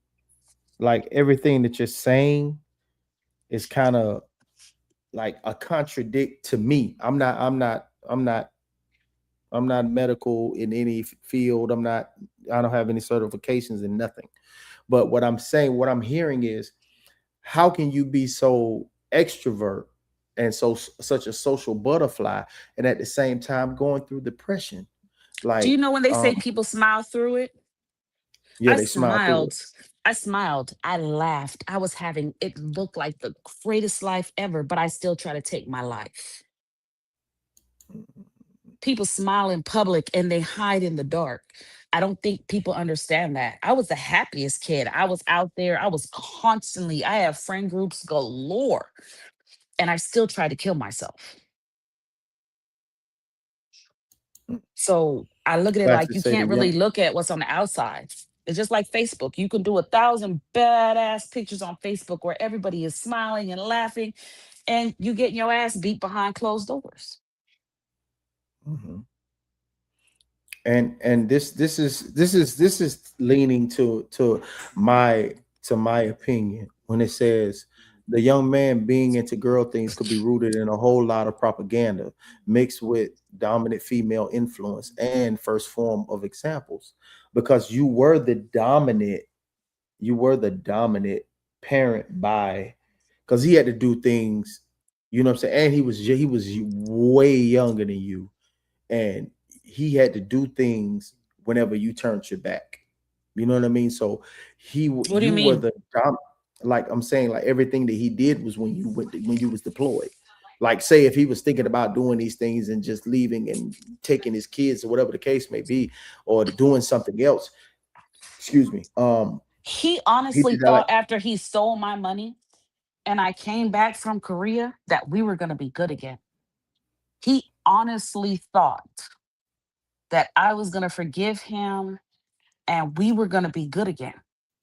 Like everything that you're saying is kind of like a contradict to me. I'm not medical in any field. I don't have any certifications and nothing. But what I'm hearing is how can you be so extrovert and such a social butterfly and at the same time going through depression? Do you Like, know when they say people smile through it? yeah, I they smile through it. smiled. I smiled. I laughed. I was having it look like the greatest life ever, but I still try to take my life. People smile in public and they hide in the dark. I don't think people understand that. I was the happiest kid. I was out there. I have friend groups galore, and I still try to kill myself. So I look at it like Classes you say the can't really young. look at what's on the outside. It's just like Facebook. You can do 1,000 badass pictures on Facebook where everybody is smiling and laughing, and you getting your ass beat behind closed doors. Mhm. And this is leaning my my opinion when it says the young man being into girl things could be rooted in a whole lot of propaganda mixed with dominant female influence and first form of examples, because you were the dominant parent by, because he had to do things, you know what I'm saying, and he was way younger than you, and he had to do things whenever you turned your back. You know what I mean? So What do you you were mean? the like I'm saying, like everything that he did was when you was deployed. Like say if he was thinking about doing these things and just leaving and taking his kids or whatever the case may be, or doing something else. Excuse me. He He honestly did that like. thought after he stole my money and I came back from Korea that we were going to be good again. He honestly thought that I was going to forgive him and we were going to be good again.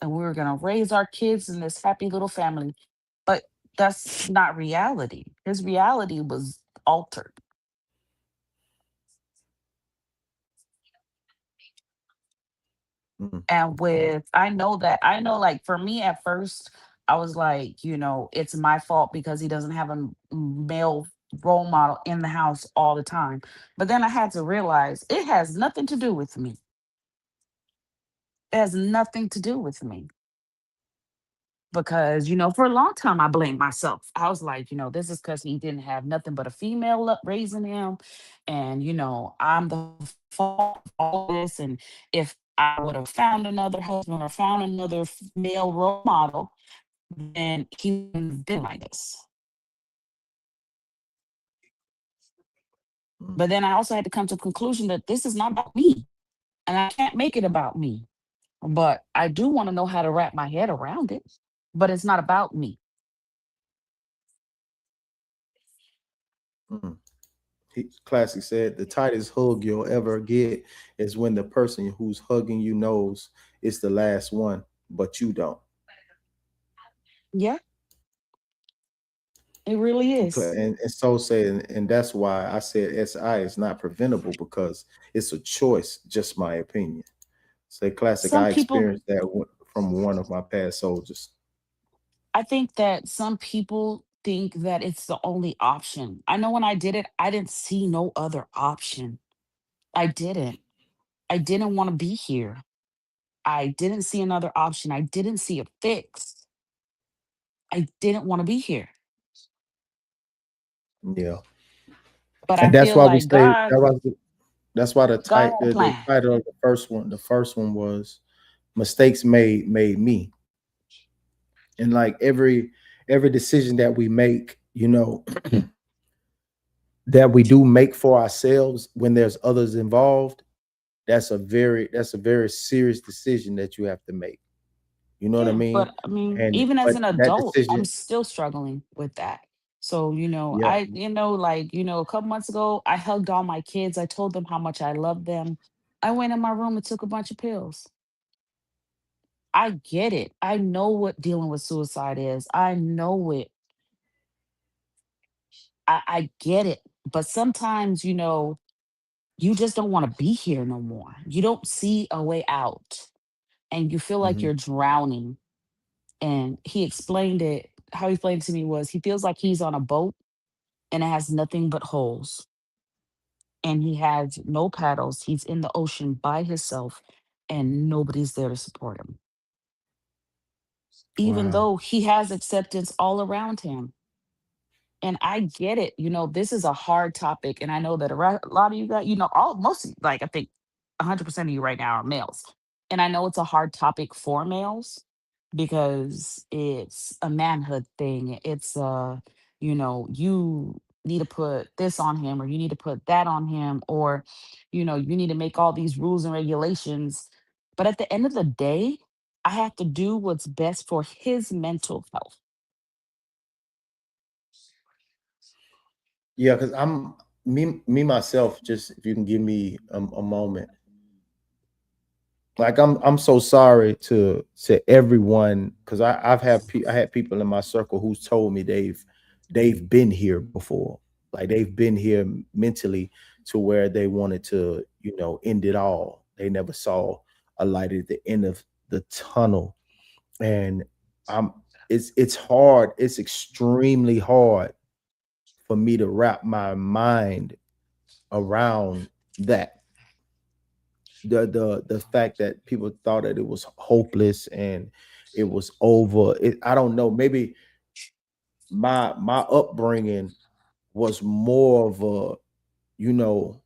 And we were going to raise our kids in this happy little family. But that's not reality. His reality was altered. Mm, And with, I know, like for me at first, I was like, it's my fault because he doesn't have a male role model in the house all the time. But then I had to realize it has nothing to do with me. It has nothing to do with me because, for a long time, I blamed myself. I was like, this is because he didn't have nothing but a female raising him. And, I'm the fault of all this. And if I would have found another husband or found another male role model, then he wouldn't have been like this. mm, But then I also had to come to the conclusion that this is not about me. And I can't make it about me. But I do want to know how to wrap my head around it. But it's not about me. mm. Classic said the tightest hug you'll ever get is when the person who's hugging you knows it's the last one, but you don't. Yeah, it really is. And so say, and that's why I said SI is not preventable, because it's a choice. Just my opinion. Say classic. Some I people, experienced that from one of my past soldiers. I think that some people think that it's the only option. I know when I did it, I didn't see no other option. I didn't. I didn't want to be here. I didn't see another option. I didn't see a fix. I didn't want to be here. Yeah, But I and that's feel why we like say that's why God had a the plan. title of the first one was mistakes made me. And like every decision that we make, that we do make for ourselves when there's others involved, that's a very serious decision that you have to make. You know what I Yeah, mean? but I mean, And even as but an that adult, I'm decision, still struggling with that. So, yeah. a couple months ago, I hugged all my kids. I told them how much I love them. I went in my room and took a bunch of pills. I get it. I know what dealing with suicide is. I know it. I get it. But sometimes, you just don't want to be here no more. You don't see a way out and you feel like Mhm. you're drowning. And how he explained it to me was he feels like he's on a boat and it has nothing but holes and he has no paddles. He's in the ocean by himself and nobody's there to support him, even Wow. though he has acceptance all around him. And I get it. This is a hard topic. And I know that a lot of you guys, like I think 100% of you right now are males. And I know it's a hard topic for males because it's a manhood thing. It's, you need to put this on him or you need to put that on him or, you need to make all these rules and regulations. But at the end of the day, I have to do what's best for his mental health. Yeah, because me myself. Just if you can give me a moment, like I'm so sorry to everyone, because I had people in my circle who's told me they've been here before, like they've been here mentally, to where they wanted to, end it all. They never saw a light at the end of the tunnel. And I'm it's hard, it's extremely hard for me to wrap my mind around that. The fact that people thought that it was hopeless and it was over. I don't know, maybe my upbringing was more of a, you know,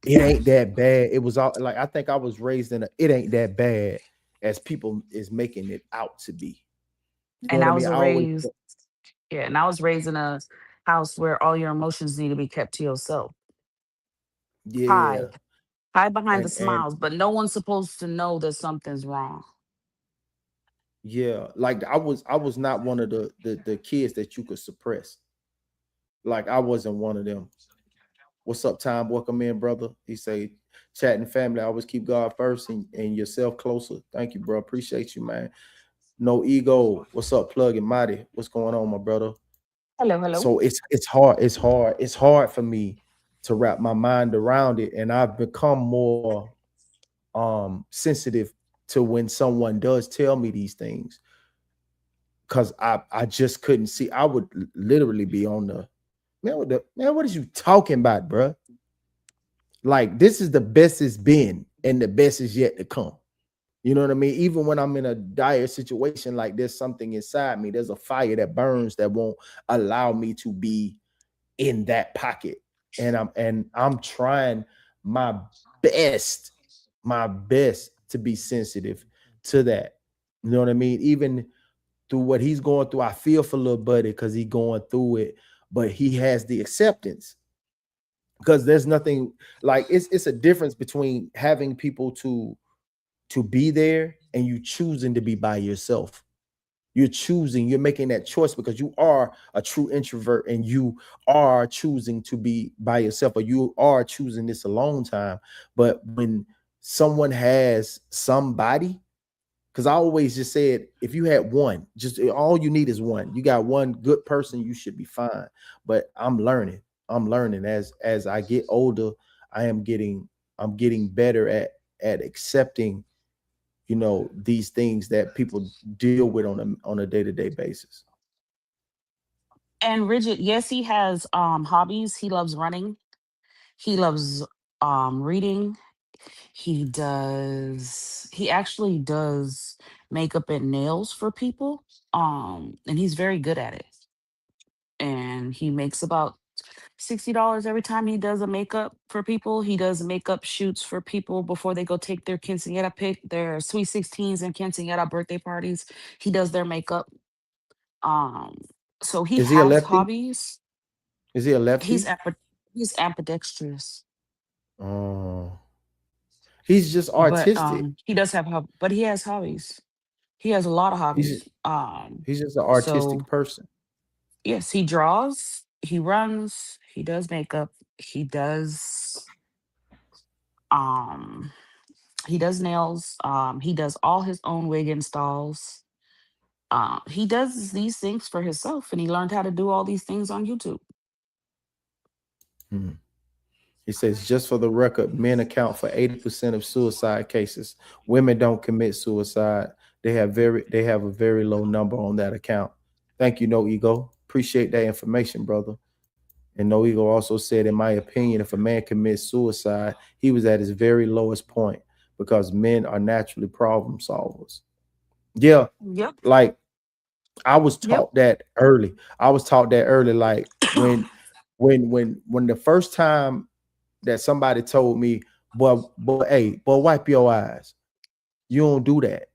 it ain't that bad. It was all like, I think I was raised in a it ain't that bad as people is making it out to be. You know And what I I mean? was I always raised, yeah, and I was raised in a house where all your emotions need to be kept to yourself. yeah. Hide, hide behind the And smiles, but no one's supposed to know that something's wrong. yeah, like I was not one of the kids that you could suppress. Like I wasn't one of them. What's up, Tom? Welcome in, brother. He say, chatting family, always keep God first and yourself closer. Thank you, bro. Appreciate you, man. No ego. What's up, Plug and Mighty? What's going on, my brother? Hello, hello. So it's hard for me to wrap my mind around it. And I've become more sensitive to when someone does tell me these things. Cause I just couldn't see. I would literally be on the man, what is you talking about, bro? Like this is the best it's been, and the best is yet to come. You know what I mean? Even when I'm in a dire situation, like there's something inside me. There's a fire that burns that won't allow me to be in that pocket. And I'm trying my best, to be sensitive to that. You know what I mean? Even through what he's going through, I feel for little buddy because he's going through it, but he has the acceptance because there's nothing like it's a difference between having people to be there and you choosing to be by yourself. You're making that choice because you are a true introvert and you are choosing to be by yourself, or you are choosing this alone time. But when someone has somebody, because I always just said, if you had one, just all you need is one. You got one good person, you should be fine. But I'm learning as I get older. I am getting I'm getting better at accepting, these things that people deal with on a day-to-day basis. And Rigid, yes, he has hobbies. He loves running. He loves reading. He actually does makeup and nails for people. And he's very good at it. And he makes about $60 every time he does a makeup for people. He does makeup shoots for people before they go take their quinceañera pic, their sweet 16s and quinceañera birthday parties. He does their makeup. Um, so he Is he a has lefty? hobbies. Is he a He's lefty? ambi- he's ambidextrous, Oh, he's just but artistic. he does have but he has hobbies. He has a lot of He's hobbies. he's just an So artistic person. yes, he draws, he runs, he does makeup, um he does nails, he does all his own wig installs. He does these things for himself, and he learned how to do all these things on YouTube. Hmm. He says, just for the record, men account for 80% of suicide cases. Women don't commit suicide. They have a very low number on that account. Thank you, No Ego. Appreciate that information, brother. And No Ego also said, in my opinion, if a man commits suicide, he was at his very lowest point because men are naturally problem solvers. Yeah, Yep. like I was Yep. taught that early. I was taught that early. Like when the first time that somebody told me, boy, hey, boy, wipe your eyes. You don't do that.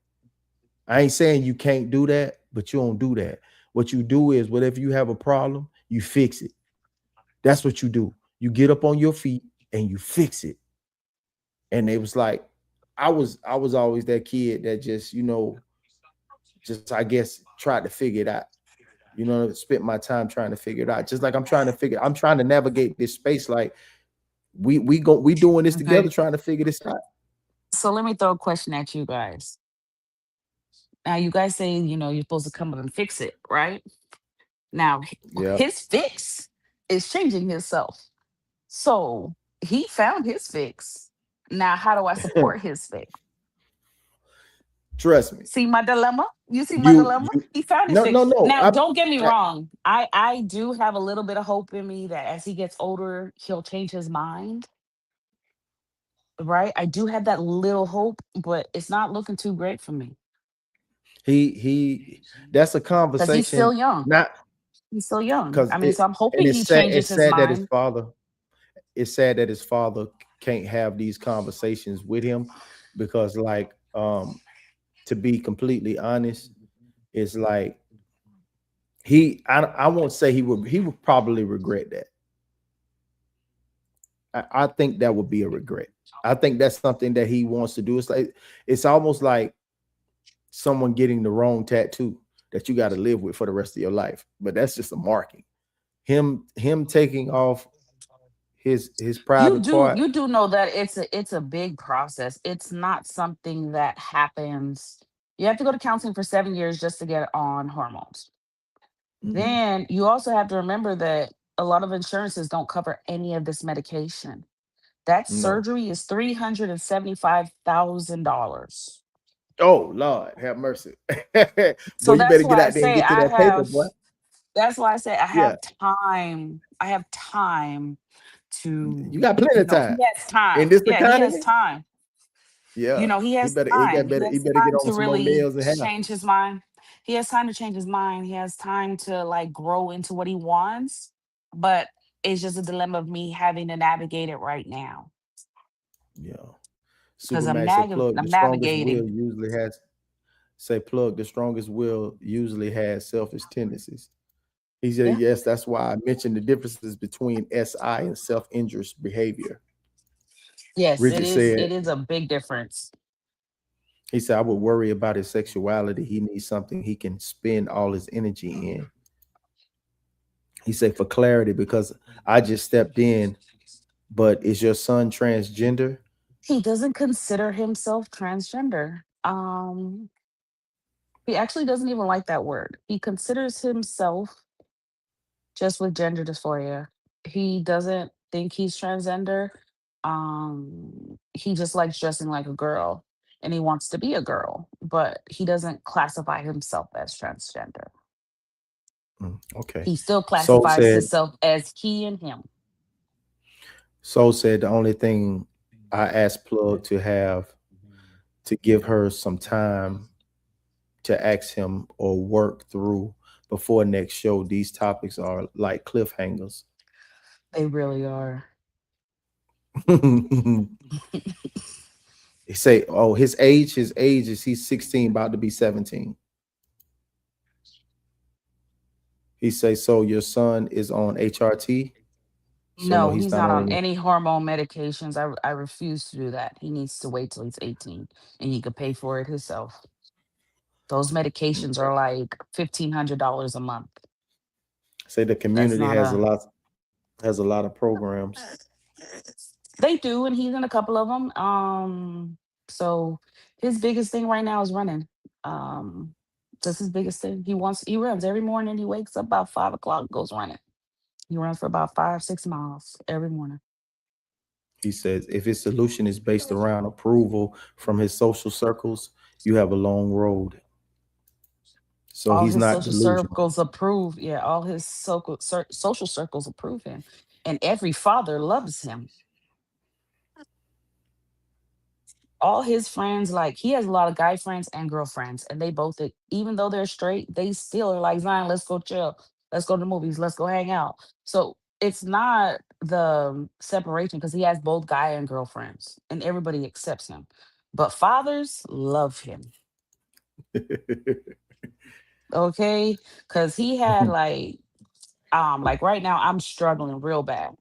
I ain't saying you can't do that, but you don't do that. What you do is whatever you have a problem, you fix it. That's what you do. You get up on your feet and you fix it. And it was like I was always that kid that just, just I guess tried to figure it out. Spent my time trying to figure it out. Just like I'm trying to navigate this space. Like we doing this together, Okay. trying to figure this out. So let me throw a question at you guys. Now, you guys say, you're supposed to come up and fix it, right? Now, Yeah. his fix is changing himself. So he found his fix. Now, how do I support his fix? Trust me. See my dilemma? You see my You dilemma? you He found his no fix. no no. Now, don't get me wrong. I do have a little bit of hope in me that as he gets older, he'll change his mind. Right? I do have that little hope, but it's not looking too great for me he that's a because he's still conversation, young. not He's still young. because I mean, it so I'm and hoping he changes it's his sad that his mind. father it's sad that his father can't have these conversations with him because like to be completely honest, it's like I won't say he would probably regret that. I think that would be a regret. I think that's something that he wants to do. It's like it's almost like someone getting the wrong tattoo that you got to live with for the rest of your life. But that's just a marking. Him taking off his private part. You do know that it's a big process. It's not something that happens. You have to go to counseling for 7 years just to get on hormones. Mhm. Then you also have to remember that a lot of insurances don't cover any of this medication. That No. surgery is $375,000. Oh Lord, have mercy. Boy, So you that's better get why I out there and say get to I that paper, have boy. that's why I say I Yeah, have time. I have time you to, got plenty of he time has in time. this Yeah, he has economy. time. Yeah, He has got time. He better. He has better get time on to some more really nails and hair. change his mind. He has time to change his mind. He has time to like grow into what he wants. But it's just a dilemma of me having to navigate it right now Yeah. because Supermax say plug the I'm strongest navigating. will usually has say plug the strongest will usually has selfish tendencies. He said, Yeah. yes, that's why I mentioned the differences between SI and self-injurious behavior. Yes, it Richard is. said, It is a big difference. he said, I would worry about his sexuality. He needs something he can spend all his energy in. He said, for clarity, because I just stepped in, but is your son transgender? He doesn't consider himself transgender. He actually doesn't even like that word. He considers himself just with gender dysphoria. He doesn't think he's transgender. He just likes dressing like a girl and he wants to be a girl, but he doesn't classify himself as transgender. Okay. He still Soul classifies said, himself as he and him. Soul said the only thing I asked Plug to have to give her some time to ask him or work through before next show. These topics are like cliffhangers. They really are. He say, oh, his age is he's 16, about to be 17. He say, so your son is on HRT? So no, No, he's he's not not on on any. any hormone medications. I refuse to do that. He needs to wait till he's 18 and he could pay for it himself. Those medications Okay. are like $1,500 a month. Say the That's community not a. has a lot of programs. They do, and he's in a couple of them. So his biggest thing right now is running. Um, that's his biggest thing. He runs every morning. He wakes up about 5 o'clock, goes running. He runs for about 5, 6 miles every morning. He says if his solution is based around approval from his social circles, you have a long road. So All he's his not social delusional. circles approve. Yeah, all his social circles approve him, and every father loves him. All his friends, like he has a lot of guy friends and girlfriends, and they both, even though they're straight, they still are like, Zion, let's go chill, let's go to the movies, let's go hang out. So it's not the separation because he has both guy and girlfriends, and everybody accepts him. But fathers love him, okay? Because he had like right now, I'm struggling real bad.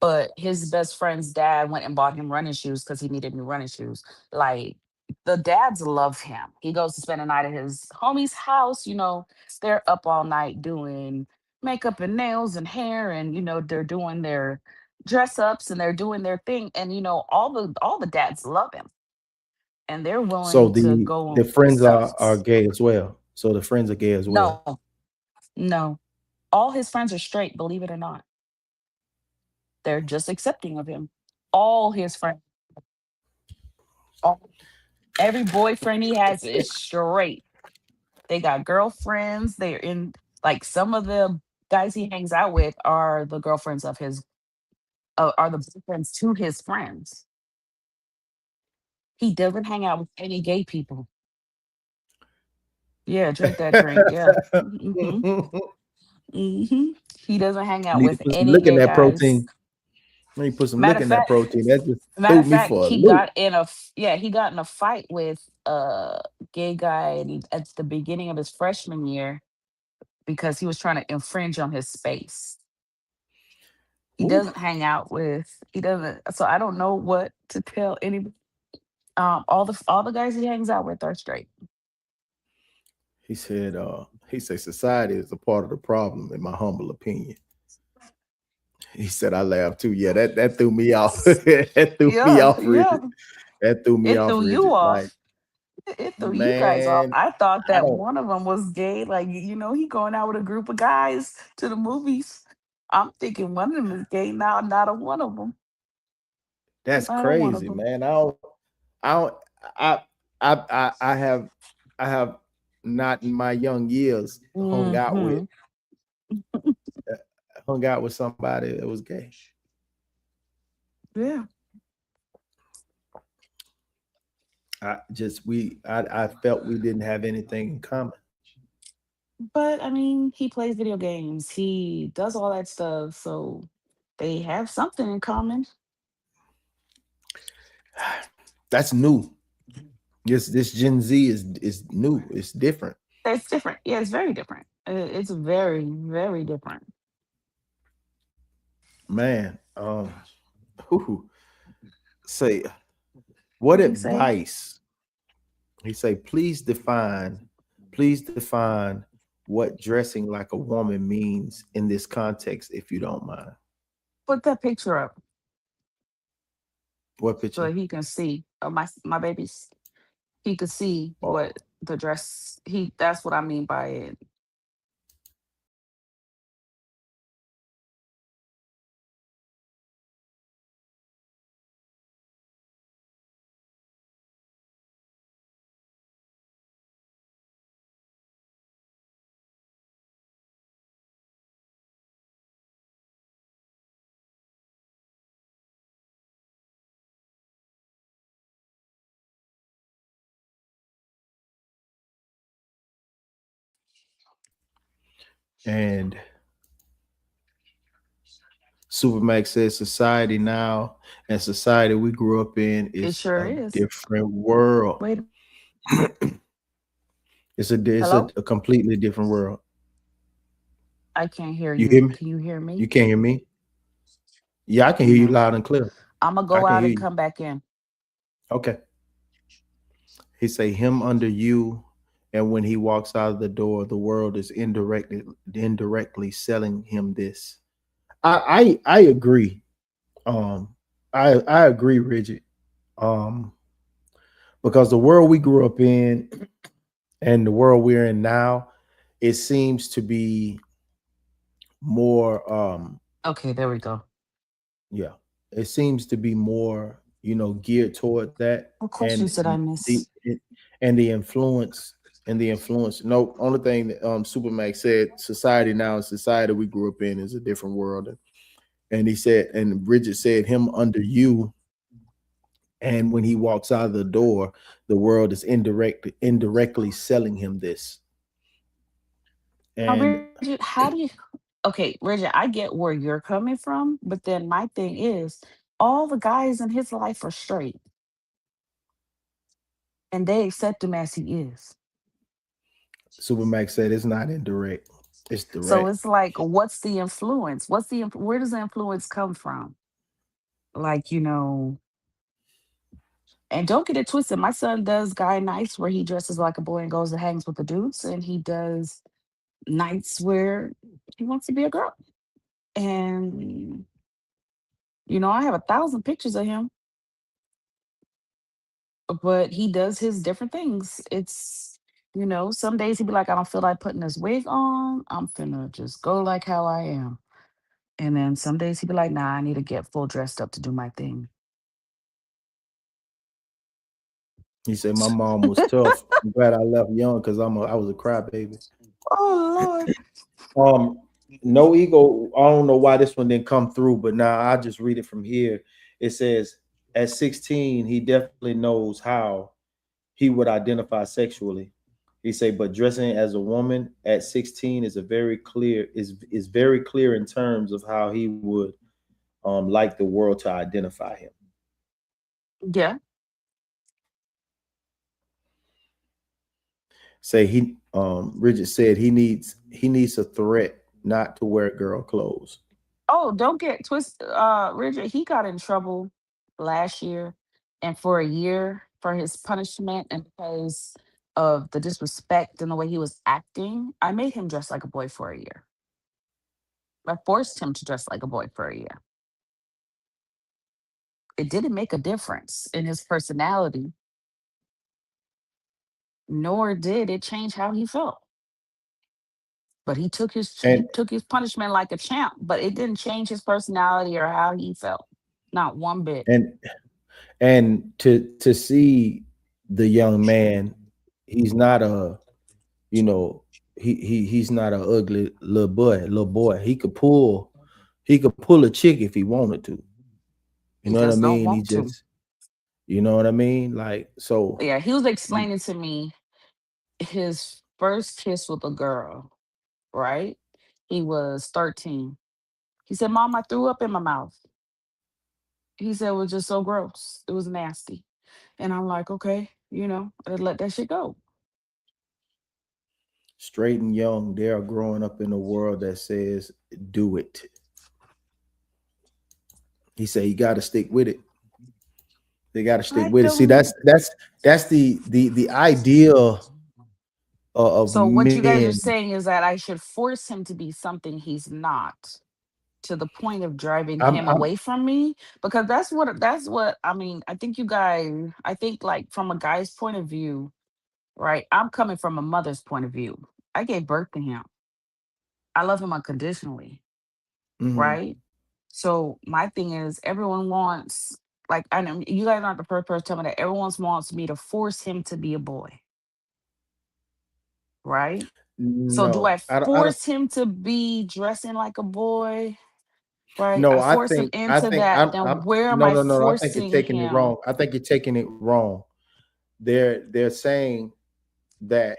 But his best friend's dad went and bought him running shoes because he needed new running shoes. Like the dads love him. He goes to spend a night at his homie's house. They're up all night doing makeup and nails and hair, and they're doing their dress ups and they're doing their thing. And all the dads love him, and they're So willing to the go friends are themselves. gay as well. So the friends are gay as well. No, no, all his friends are straight. Believe it or not, they're just accepting of him. All his friends, all, every boyfriend he has is straight. They got girlfriends. They're in, like, some of the guys he hangs out with are the girlfriends of his, are the boyfriends to his friends. He doesn't hang out with any gay people. Yeah, drink that drink. Yeah. Hmm. Hmm. He doesn't hang out Need to with put some any lick in gay that guys. protein. I need to put some Matter lick of in that fact, protein. That just matter threw of me fact, for a he loop. got in a yeah, he got in a fight with a gay guy at the beginning of his freshman year because he was trying to infringe on his space. He Ooh. doesn't hang out with. He doesn't. So I don't know what to tell any. All the guys he hangs out with are straight. He said society is a part of the problem, in my humble opinion. He said I laughed too. Yeah, that threw me off. That threw me Yeah, off, yeah. Richard. That threw me It off, threw you Richard. Like, off. It threw you guys off. man, I thought I that don't one of them was gay. Like, he going out with a group of guys to the movies. I'm thinking one of them is gay now. Not a one of them. that's Not a one of crazy, them. man. I don't I I have not in my young years Hmm. hung out with somebody that was gay. Yeah. I felt we didn't have anything in common. But I mean, he plays video games. He does all that stuff. So they have something in common. That's new. This Gen Z is new. It's different. It's different. Yeah, it's very different. It's very, very different. Man, whew, say what What do you say? advice? He say, please define what dressing like a woman means in this context, if you don't mind. Put that picture up What so picture? he can see. My babies. He could see Oh, what the dress. That's what I mean by it. and Supermax says society now and society we grew up in It is sure a is. different world. Wait. It's Hello. a completely different world. I can't hear You hear you. me? Can you hear You me? can't hear me? Yeah, I can hear you No. loud and clear. I'm gonna I go can out hear and you. come back in. Okay. He say him under you, and when he walks out of the door, the world is indirectly selling him this. I agree. Um, I agree, Rigid. Um, because the world we grew up in and the world we're in now, it seems to be more Okay, there we go. yeah, it seems to be more, geared toward that What and questions did I the miss? and the influence. No, only thing that Supermax said, society now and society we grew up in is a different world. And he said, and Bridget said, him under you, and when he walks out of the door, the world is indirectly selling him this. Now, And Bridget, how do you? Okay, Bridget, I get where you're coming from, but then my thing is, all the guys in his life are straight, and they accept him as he is. Supermax said it's not indirect, it's So direct. it's like, what's the influence? Where does the influence come from? Like, and don't get it twisted. My son does guy nights where he dresses like a boy and goes and hangs with the dudes, and he does nights where he wants to be a girl. And I have 1,000 pictures of him, but he does his different things. Some days he'd be like, I don't feel like putting this wig on. I'm finna just go like how I am. And then some days he'd be like, nah, I need to get full dressed up to do my thing. He said my mom was tough. I'm glad I left young because I was a crybaby. Oh Lord. Um, no ego. I don't know why this one didn't come through, but now I just read it from here. It says at 16, he definitely knows how he would identify sexually. He say, but dressing as a woman at 16 is a very clear is very clear in terms of how he would like the world to identify him. Yeah. Say Bridget said he needs a threat not to wear girl clothes. Oh, don't get twisted. Richard, he got in trouble last year and for a year for his punishment and because of the disrespect and the way he was acting. I made him dress like a boy for a year. I forced him to dress like a boy for a year. It didn't make a difference in his personality, nor did it change how he felt. But he And took his punishment like a champ, but it didn't change his personality or how he felt. Not one bit. and to see the young man, he's not a he's not a ugly little boy. He could pull a chick if he wanted to. You He know what I just don't mean? He want to. just you know what I mean? Like so Yeah, he was explaining to me his first kiss with a girl, right? He was 13. He said, Mom, I threw up in my mouth. He said it was just so gross. It was nasty. And I'm like, okay, I let that shit go. straight and young, they are growing up in a world that says do it. He said you got to stick with it. They got to stick I with it. See, don't. that's the idea of So what you guys are men. saying is that I should force him to be something he's not, to the point of driving him I'm away from me, because that's what I mean. I think you guys, I think like from a guy's point of view, right? I'm coming from a mother's point of view. I gave birth to him. I love him unconditionally, mhm. right? So my thing is, everyone wants, like, I know you guys aren't the first person to tell me that everyone wants me to force him to be a boy, right? So do No, I I don't. force him to be dressing like a boy, right? I No, I force him think I into think that. I'm Then where am no I no no no. I think you're forcing taking it him? wrong. I think you're taking it wrong. They're saying that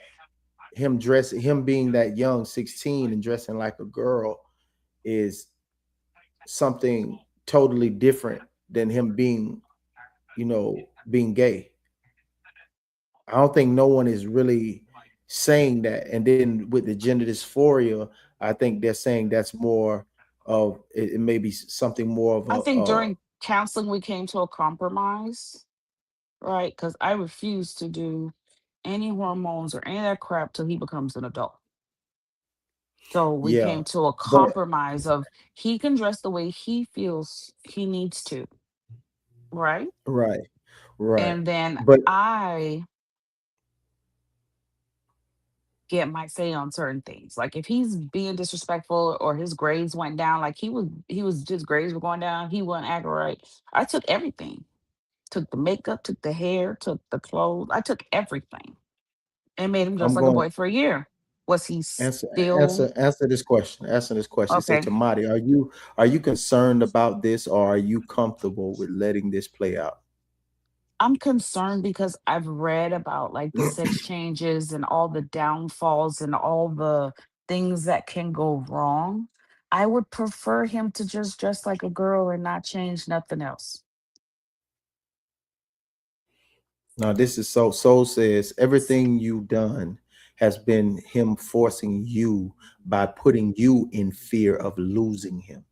him being that young 16 and dressing like a girl is something totally different than him being gay. I don't think no one is really saying that. And then with the gender dysphoria, I think they're saying that's more of it may be something more of I think a during counseling we came to a compromise, right? Because I refuse to do any hormones or any of that crap till he becomes an adult. So we yeah. came to a But compromise of he can dress the way he feels he needs to, right? right, right. And then But I get my say on certain things. Like if he's being disrespectful or his grades went down, like he was his grades were going down, he wasn't acting right. I took everything. Took the makeup, took the hair, took the clothes. I took everything and made him dress I'm like a going boy for a year. Was he answer still answer this question. Answer this question. Say okay? to Marty, are you concerned about this or are you comfortable with letting this play out? I'm concerned because I've read about like the sex changes and all the downfalls and all the things that can go wrong. I would prefer him to just dress like a girl and not change nothing else. Now this is Soul says everything you've done has been him forcing you by putting you in fear of losing him.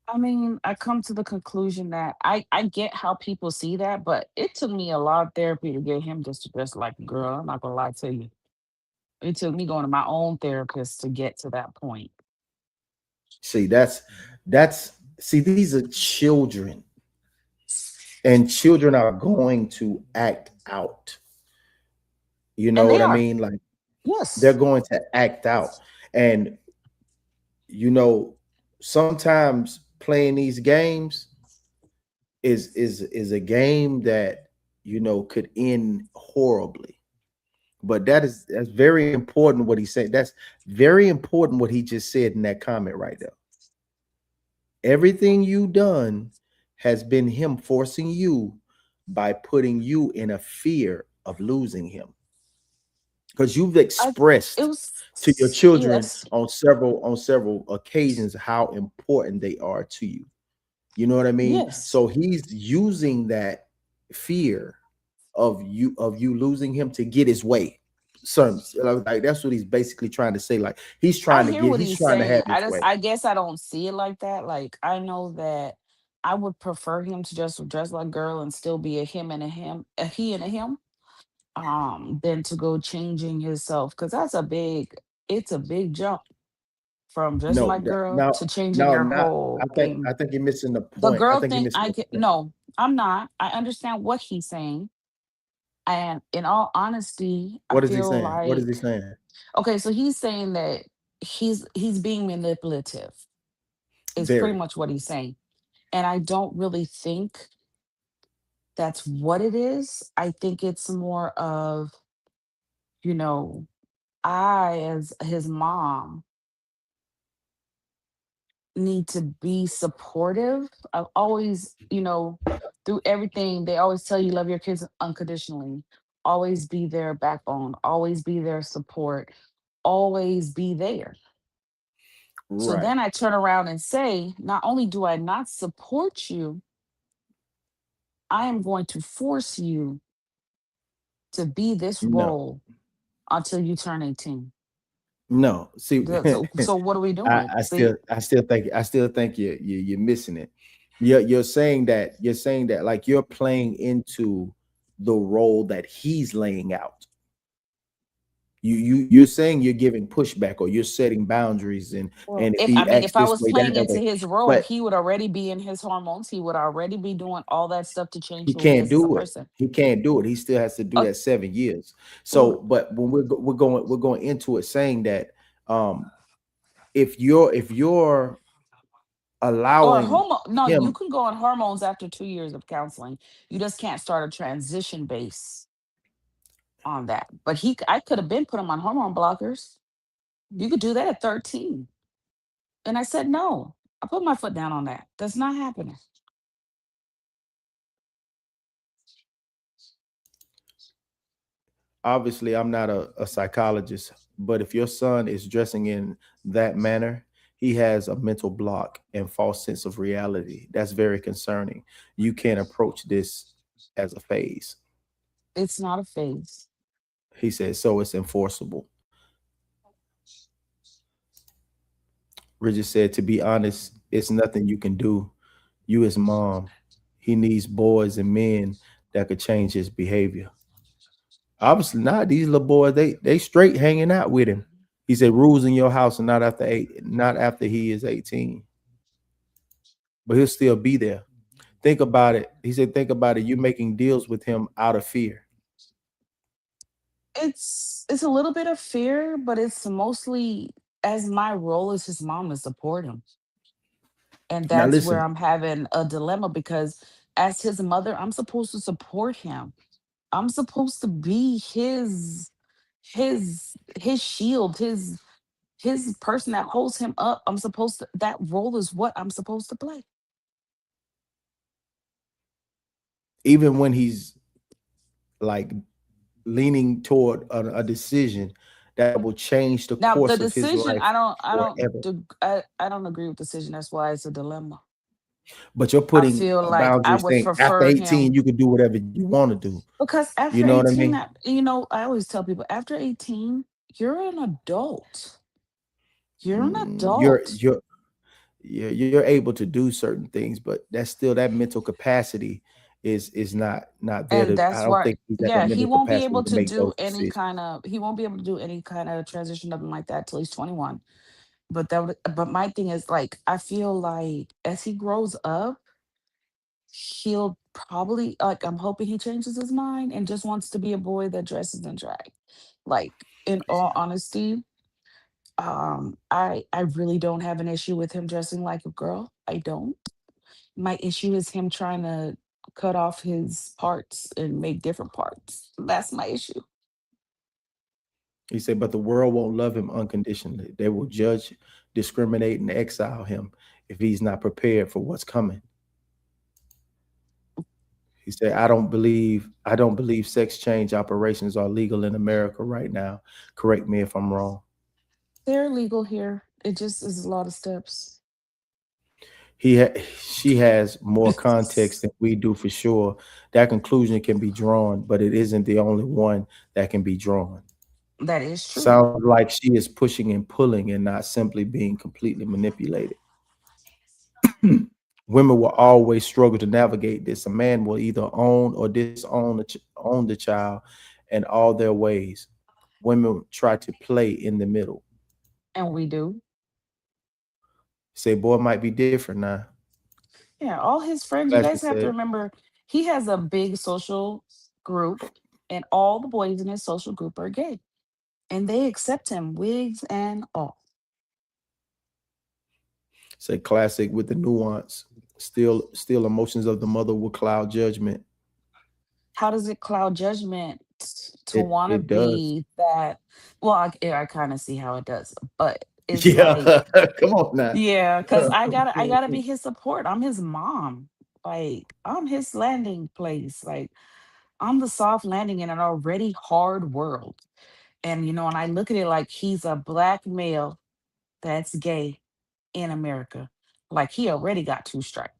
I mean, I come to the conclusion that I get how people see that, but it took me a lot of therapy to get him just to dress like a girl. I'm not gonna lie to you. It took me going to my own therapist to get to that point. See, that's see, these are children, and children are going to act out. You And know they what I are, mean? Like they're yes. going to act out. And you know, sometimes playing these games is a game that could end horribly. But that's very important what he said. That's very important what he just said in that comment right there. Everything you done has been him forcing you by putting you in a fear of losing him, because you've I it expressed to your was children yes, on several occasions how important they are to you. You know what I mean? yes. So he's using that fear of you losing him to get his way. Son, like that's what he's basically trying to say. Like I hear what he's he's trying to saying. have his way. I guess I don't see it like that. Like I know that I would prefer him to just dress like a girl and still be a him and a him, a he and a him, than to go changing himself because it's a big jump from dressing No, like girl now, to changing now, your not. whole I think thing. I think you're missing the The point. I girl think you're thing, missing the point. no, I'm not. I understand what he's saying. And in all honesty, I What is he feel saying? What is he like, saying? okay, so he's saying that he's being manipulative is pretty Very much what he's saying. And I don't really think that's what it is. I think it's more of, you know, I, as his mom, need to be supportive. I've always, through everything, they always tell you love your kids unconditionally. Always be their backbone, always be their support, always be there. So right. then I turn around and say, not only do I not support you, I am going to force you to be this No, role until you turn 18. no. See, So what are we I, doing? I See? still I still think you're missing it. You're saying that like you're playing into the role that he's laying out. You're saying you're giving pushback or you're setting boundaries, and Well, if he acts if I this was way, playing that into way. his role, But he would already be in his hormones. He would already be doing all that stuff to change he who he can't is as a do it. person. He can't do it. He still has to do Uh, that 7 years. So, well, but when we're going into it saying that, um, if you're or allowing hormone? No, you him, can go on hormones after 2 years of counseling. You just can't start a transition base on that. But I could have been put him on hormone blockers. You could do that at 13. And I said no. I put my foot down on that. That's not happening. obviously, I'm not a psychologist, but if your son is dressing in that manner, he has a mental block and false sense of reality. That's very concerning. You can't approach this as a phase. It's not a phase. He says, so it's enforceable. Bridget said, to be honest, it's nothing you can do. You his mom. He needs boys and men that could change his behavior. Obviously not. These little boys, they straight hanging out with him. He said, rules in your house and not after he is 18. But he'll still be there. Think about it. He said, think about it. You're making deals with him out of fear. It's a little bit of fear, but it's mostly as my role as his mom to support him. And Now that's where listen, I'm having a dilemma because as his mother, I'm supposed to support him. I'm supposed to be his shield, his person that holds him up. That role is what I'm supposed to play. even when he's like leaning toward a decision that will change the Now, course the of his decision, life forever. I don't agree with decision. That's why it's a dilemma. But you're I putting feel a like I boundary would saying after prefer 18, him you can do whatever you want to do. because You after know what I 18, mean? I always tell people after 18, you're an adult. You're an Mm, You're adult. you're you're able to do certain things, but that's still that mental capacity is not there And to. I that's don't why, think he's at the yeah, mental capacity to make those decisions. he won't be able to do any kind of transition, nothing like that till he's 21. But my thing is like, I feel like as he grows up, he'll probably like, I'm hoping he changes his mind and just wants to be a boy that dresses in drag. Like, in all honesty, I really don't have an issue with him dressing like a girl. I don't. My issue is him trying to cut off his parts and make different parts. That's my issue. He said, but the world won't love him unconditionally. They will judge, discriminate, and exile him if he's not prepared for what's coming. He said, I don't believe sex change operations are legal in America right now. Correct me if I'm wrong. They're illegal here. It just is a lot of steps. She has more context than we do for sure. That conclusion can be drawn, but it isn't the only one that can be drawn. That is true. Sounds like she is pushing and pulling and not simply being completely manipulated. Women will always struggle to navigate this. A man will either own or disown own the child and all their ways. Women try to play in the middle. And we do. Say, boy, might be different now. Yeah, all his friends, you Classic guys have to said, remember, he has a big social group, and all the boys in his social group are gay. And they accept him, wigs and all. say classic with the nuance. Still emotions of the mother will cloud judgment. How does it cloud judgment to want to It does. be that? Well, I kind of see how it does, but it's Yeah. like, Come on now. yeah, because I gotta be his support. I'm his mom. Like, I'm his landing place. Like, I'm the soft landing in an already hard world. And and I look at it like he's a black male that's gay in America. Like, he already got two strikes.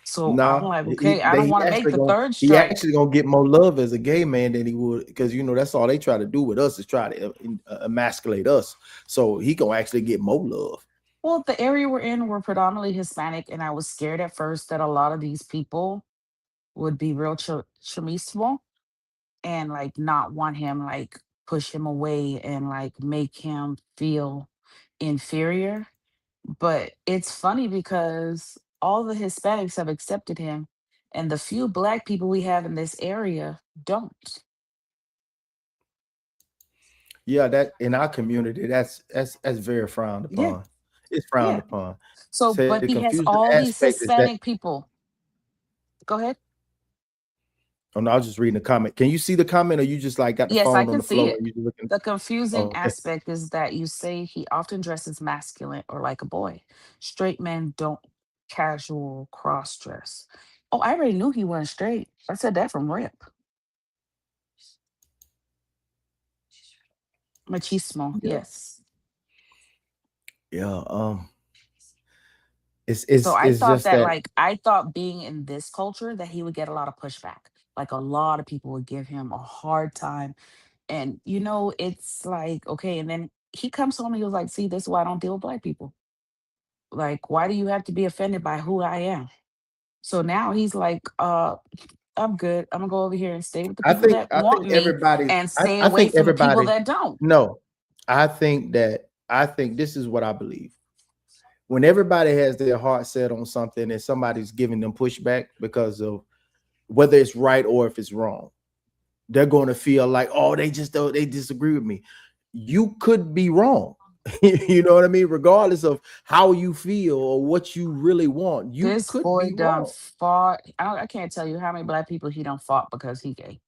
So I'm Nah, like, he okay, I they don't want to make the third he strike. actually gonna get more love as a gay man than he would, because that's all they try to do with us is try to emasculate us. So he gonna actually get more love. Well, the area we're in, we're predominantly Hispanic, and I was scared at first that a lot of these people would be real chamismo and like not want him, like push him away and like make him feel inferior. But it's funny because all the Hispanics have accepted him, and the few black people we have in this area don't. Yeah, that in our community, that's very frowned Yeah, upon. It's frowned yeah. upon. So, Say the but he has confusing all these aspect is that. Hispanic people. Go ahead. Oh no, I was just reading the comment. Can you see the comment, or you just like got the Yes, I phone on can the see floor it. and you just looking? The confusing Oh, okay. aspect is that you say he often dresses masculine or like a boy. Straight men don't casual cross dress. Oh, I already knew he wasn't straight. I said that from rip. Machismo, Yeah, yes. yeah. It's So it's I it's thought just that, that. like, I thought being in this culture that he would get a lot of pushback. Like, a lot of people would give him a hard time. And it's like, okay, and then he comes home and he was like, see, this is why I don't deal with black people. Like, why do you have to be offended by who I am? So now he's like, I'm good. I'm gonna go over here and stay with the I people think that I want think me everybody's. and I, stay I away think from the people everybody. that don't. No, I think this is what I believe. When everybody has their heart set on something and somebody's giving them pushback because of whether it's right or if it's wrong, they're going to feel like, oh, they disagree with me. You could be wrong. You know what I mean? Regardless of how you feel or what you really want, you This could boy be done wrong. fought. I can't tell you how many black people he done fought because he gay.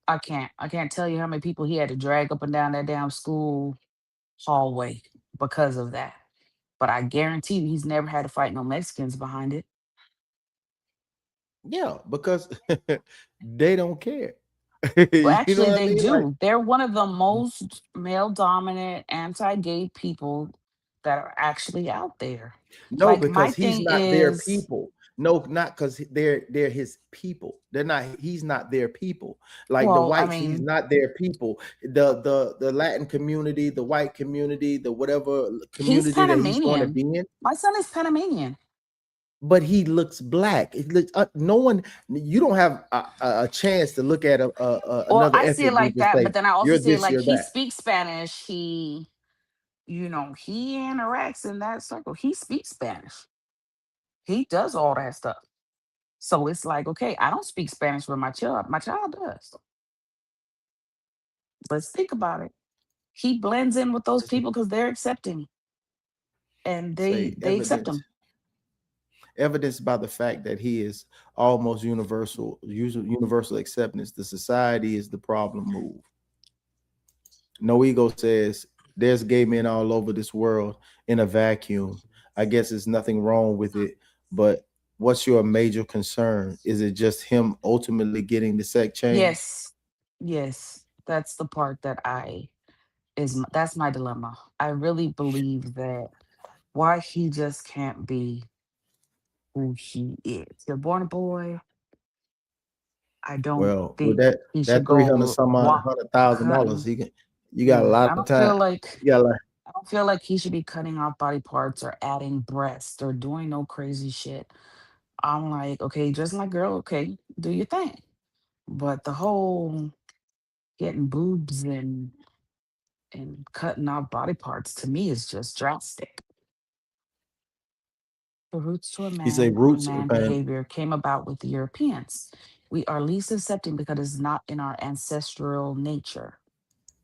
I can't. I can't tell you how many people he had to drag up and down that damn school hallway because of that. But I guarantee you, he's never had to fight no Mexicans behind it. Yeah, because they don't care. Well, You know actually, what I they mean? Like, do. They're one of the most male dominant, anti gay people that are actually out there. no, Like, my because he's thing not their is, people. No, not because they're his people. They're not. He's not their people. Like the well, I whites, he's mean, not their people. The Latin community, the white community, the whatever he's community that he's going to Panamanian. be in. My son is Panamanian. But he looks black. It looks, no one. You don't have a chance to look at Well, another I see it ethnic group like and that, say but then I also you're see it this, like you're he that. speaks Spanish. He interacts in that circle. He speaks Spanish. He does all that stuff. So it's like, okay, I don't speak Spanish with my child. My child does. Let's think about it. he blends in with those Listen, people because they're accepting and say they accept him. evidence by the fact that he is almost universal acceptance. The society is the problem move. No Ego says there's gay men all over this world in a vacuum. I guess there's nothing wrong with it, but what's your major concern? Is it just him ultimately getting the sex change? Yes, yes, that's the part that that's my dilemma. I really believe that why he just can't be who he is. You're born a boy. I don't Well, with think he should that 300 go some odd walk $100,000, cutting. he can, you got a Yeah, lot of time. You got like, I don't feel like he should be cutting off body parts or adding breasts or doing no crazy shit. I'm like, okay, just my girl, okay, do your thing. But the whole getting boobs and cutting off body parts to me is just drastic. The roots to a he say man on roots, man behavior came about with the Europeans. We are least accepting because it's not in our ancestral nature,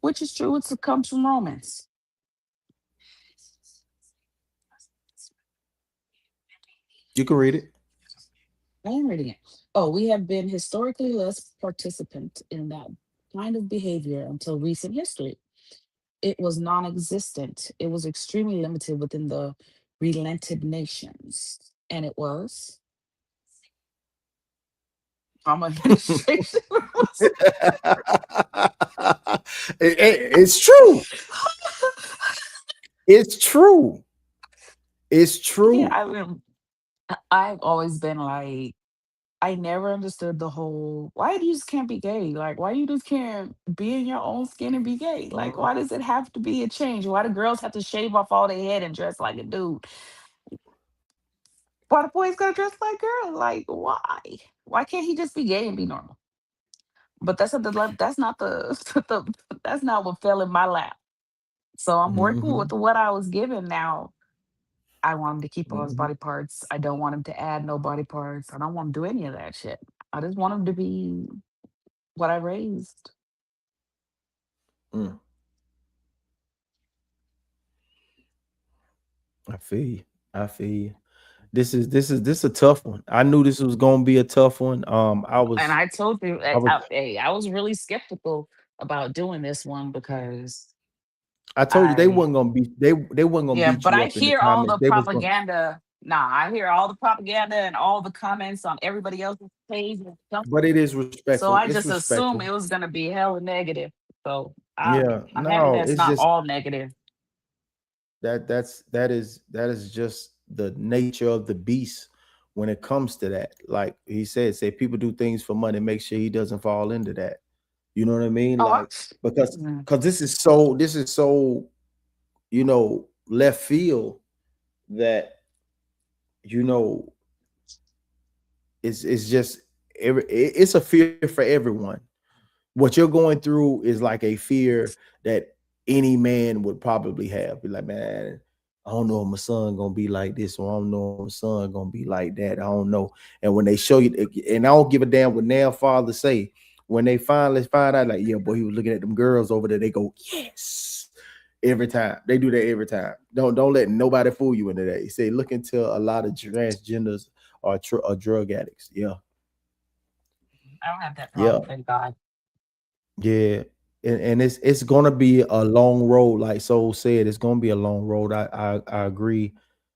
which is true. It comes from Romans. you can read it. I am reading it. Oh, we have been historically less participant in that kind of behavior until recent history. It was non existent, it was extremely limited within the relented nations. And it was Obama administration. It's true. It's true. It's Yeah, true. I mean, I've always been like, I never understood the whole why you just can't be gay. Like, why you just can't be in your own skin and be gay? Like, why does it have to be a change? Why do girls have to shave off all their head and dress like a dude? Why the boys gotta dress like girls? Like, why? Why can't he just be gay and be normal? But that's not the, that's not what fell in my lap. So I'm working with Hmm. what I was given now. I want him to keep all his Hmm. body parts. I don't want him to add no body parts. I don't want him to do any of that shit. I just want him to be what I raised. Mm, I feel you. I feel you. This a tough one. I knew this was gonna be a tough one. And I told you, I was hey, I was really skeptical about doing this one because I told you they I, wasn't gonna beat they wasn't gonna yeah, beat but you I up in the hear all comments. the They was going, propaganda. Nah, I hear all the propaganda and all the comments on everybody else's page and stuff. but it is So respectful. I It's just assumed respectful. it was gonna be hella negative. So Yeah, I'm happy no, that's it's not just all negative. that is just the nature of the beast when it comes to that. Like he said, say people do things for money, make sure he doesn't fall into that. You know what I mean? Oh, Like because mm, because this is so left field that you know it's just it's a fear for everyone. What you're going through is like a fear that any man would probably have. Be like, man, I don't know if my son gonna be like this, or I don't know if my son gonna be like that. I don't know. And when they show you, and I don't give a damn what their father say. When they finally find out, like, yeah, boy, he was looking at them girls over there. They go, yes, every time. They do that every time. Don't let nobody fool you into that. They say, look into a lot of transgenders or drug addicts. Yeah, I don't have that yeah. problem, thank God. Yeah, and it's gonna be a long road. Like Soul said, it's gonna be a long road. I agree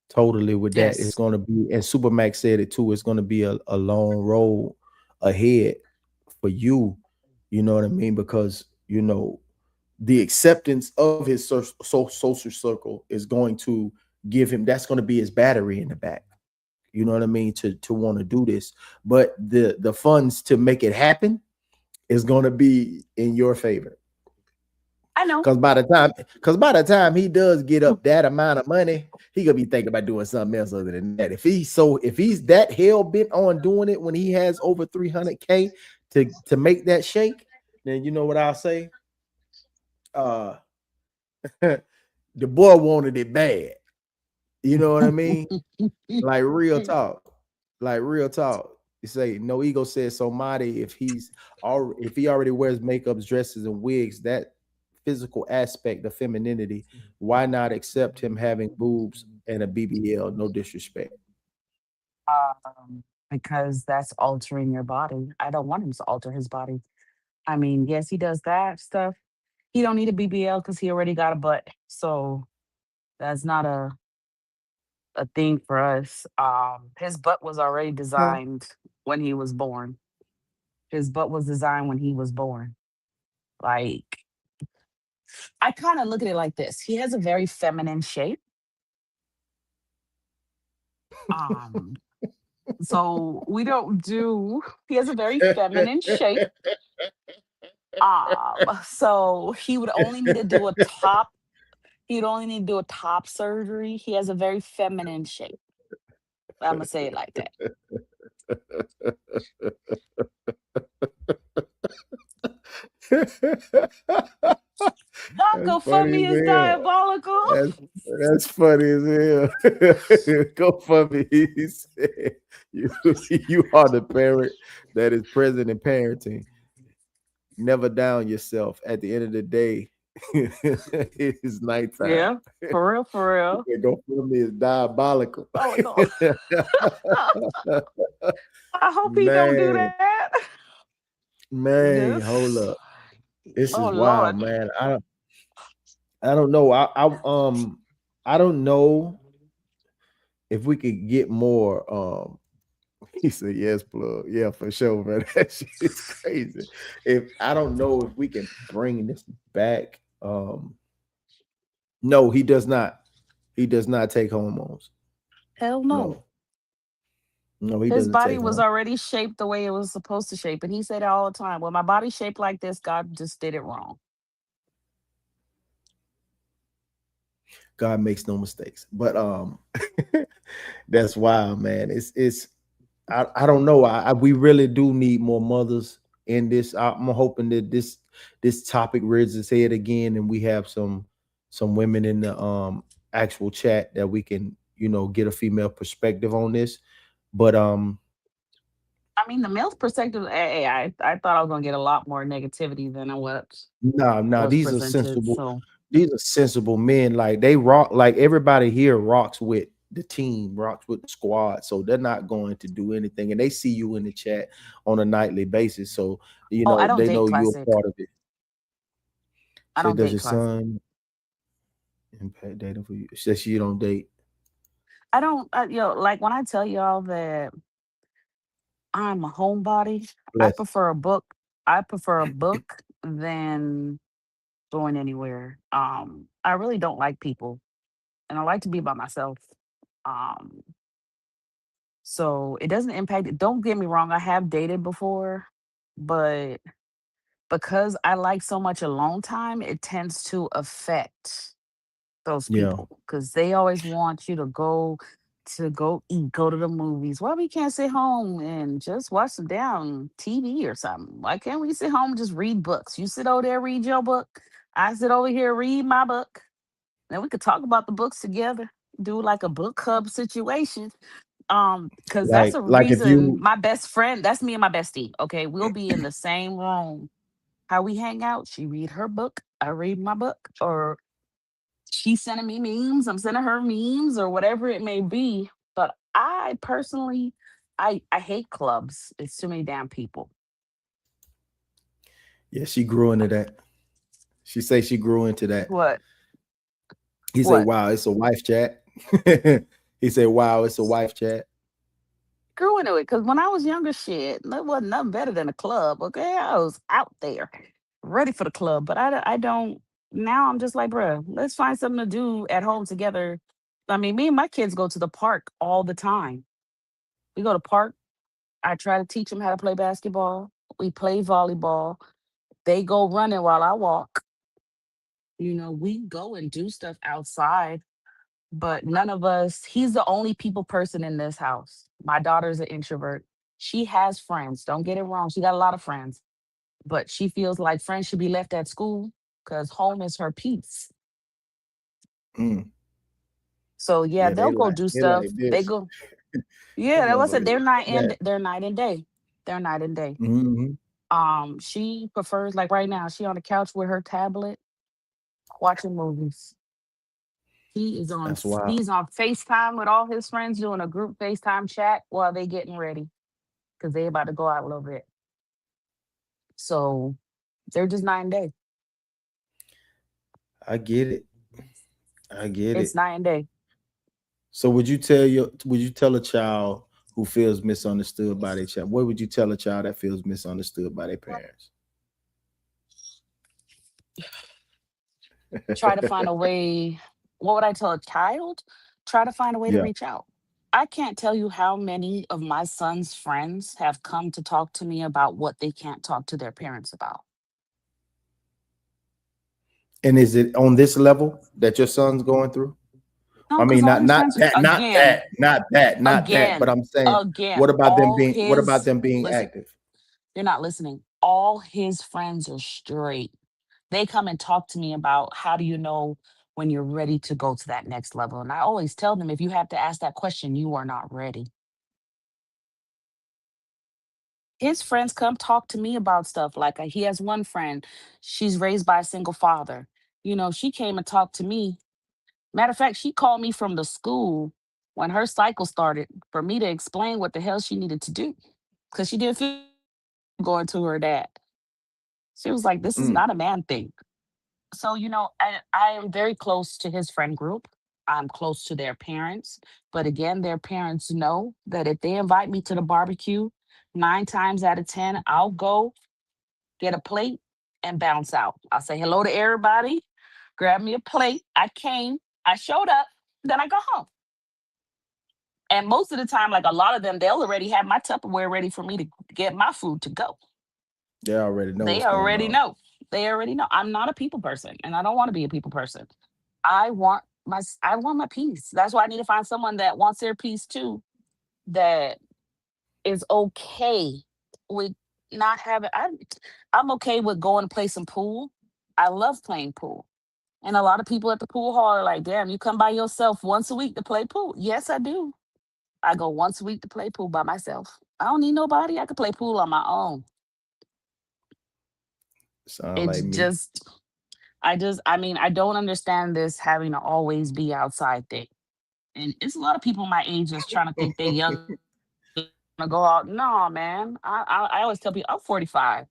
totally with that. It's Yes, gonna be, and Supermax said it too. It's gonna be a long road ahead for you. You know what I mean? Because the acceptance of his social circle is going to give him. That's going to be his battery in the back. You know what I mean? To want to do this, but the funds to make it happen is going to be in your favor. I know. Because by the time he does get up that amount of money, he gonna be thinking about doing something else other than that. If he's that hell bent on doing it when he has over 300K to make that shake, then you know what I'll say. Uh, the boy wanted it bad. You know what I mean? Like real talk. Like real talk. You say no ego says somebody if he already wears makeups, dresses, and wigs, that physical aspect of femininity, why not accept him having boobs and a BBL? No disrespect. Because that's altering your body. I don't want him to alter his body. I mean, yes, he does that stuff. He don't need a BBL because he already got a butt. So that's not a thing for us. His butt was already designed when he was born. His butt was designed when he was born. Like, I kind of look at it like this. He has a very feminine shape. Um, so we don't do he has a very feminine shape. So he would only need to do a top, he'd only need to do a top surgery. He has a very feminine shape. I'm gonna say it like that. That's Not funny funny as is hell. diabolical. That's funny as hell. Go for me. He said, you, you are the parent that is present in parenting. Never down yourself. At the end of the day, it is nighttime. Yeah, for real, for He real. said, go for me is diabolical. Oh no. I hope he don't do Man, that. man, hold Yes. up. This Oh is wild, Lord. man. I don't know. I don't know if we could get more. He said, "Yes, plug. Yeah, for sure, man. That shit is crazy. If I don't know if we can bring this back. No, he does not. He does not take hormones. Hell no. No, no, he His doesn't body take was hormones. already shaped the way it was supposed to shape. And he said it all the time. Well, my body's shaped like this, God just did it wrong. God makes no mistakes. But that's wild, man. It's I don't know. We really do need more mothers in this. I'm hoping that this topic rears its head again, and we have some women in the actual chat that we can get a female perspective on this. But I mean, the male's perspective, I thought I was gonna get a lot more negativity than what nah, was these are presented. sensible. So These are sensible men. Like they rock. Like everybody here rocks with the team, rocks with the squad. So they're not going to do anything, and they see you in the chat on a nightly basis. So oh, I don't they date know you're a classic. part of it. I Say, don't does date your classic. son impact dating for you? Says you don't date. I don't like when I tell y'all that I'm a homebody, I Bless. prefer a book. I prefer a book than going anywhere. I really don't like people and I like to be by myself. Um, so it doesn't impact it. Don't get me wrong, I have dated before, but because I like so much alone time, it tends to affect those Yeah. people because they always want you to go eat, go to the movies. Why we can't sit home and just watch some damn TV or something? Why can't we sit home and just read books? You sit over there, read your book. I sit over here, read my book. Then we could talk about the books together, do like a book club situation. Because that's a Like if reason you my best friend, that's me and my bestie. Okay, we'll be in the same room. How we hang out, she read her book, I read my book, or she's sending me memes, I'm sending her memes, or whatever it may be. But I personally, I hate clubs. It's too many damn people. yeah, she grew into that. She say she grew into that. What? He say, What? "Wow, it's a wife chat." He said, "Wow, it's a wife chat." Grew into it because when I was younger, shit, there wasn't nothing better than a club. Okay, I was out there, ready for the club. But I don't. Now I'm just like, bruh, let's find something to do at home together. I mean, me and my kids go to the park all the time. We go to park. I try to teach them how to play basketball. We play volleyball. They go running while I walk. We go and do stuff outside, but none of us, he's the only people person in this house. My daughter's an introvert. She has friends. Don't get it wrong. She got a lot of friends, but she feels like friends should be left at school because home is her peace. Mm. So yeah, Yeah, they'll go do they stuff. like They this. go, That yeah, that was it. motherfucker They're like night and that. they're night and day. They're night and day. Hmm. She prefers like right now, she on the couch with her tablet. watching movies. He is on That's wild. he's on FaceTime with all his friends doing a group FaceTime chat while they getting ready because they about to go out a little bit. So they're just 9 day. I get it. I get It's it. 9 day. So would you tell a child who feels misunderstood by their child? What would you tell a child that feels misunderstood by their parents? Try to find a way. What would I tell a child? Try to find a way to Yeah. reach out. I can't tell you how many of my son's friends have come to talk to me about what they can't talk to their parents about. And is it on this level that your son's going through? No, I because mean, all not his not friends, that, not again, that, not that, not that. But again, I'm saying, again, what about them being listen, active? you're not listening. All his friends are straight. They come and talk to me about how do you know when you're ready to go to that next level. And I always tell them if you have to ask that question, you are not ready. His friends come talk to me about stuff. Like he has one friend, she's raised by a single father. She came and talked to me. Matter of fact, she called me from the school when her cycle started for me to explain what the hell she needed to do because she didn't feel going to her dad. She was like, this is Mm. not a man thing. So, I am very close to his friend group. I'm close to their parents. But again, their parents know that if they invite me to the barbecue, 9 times out of 10, I'll go get a plate and bounce out. I'll say hello to everybody, grab me a plate. I came, I showed up, then I go home. And most of the time, like a lot of them, they'll already have my Tupperware ready for me to get my food to go. They already know They what's going already on. know. They already know. I'm not a people person and I don't want to be a people person. I want my peace. That's why I need to find someone that wants their peace too, that is okay with not having I'm okay with going to play some pool. I love playing pool. And a lot of people at the pool hall are like, damn, you come by yourself once a week to play pool. Yes, I do. I go once a week to play pool by myself. I don't need nobody. I can play pool on my own. Sound It's like me. I mean, I don't understand this having to always be outside thing. And it's a lot of people my age that's trying to think they young to go out. No, man. I always tell people I'm 45.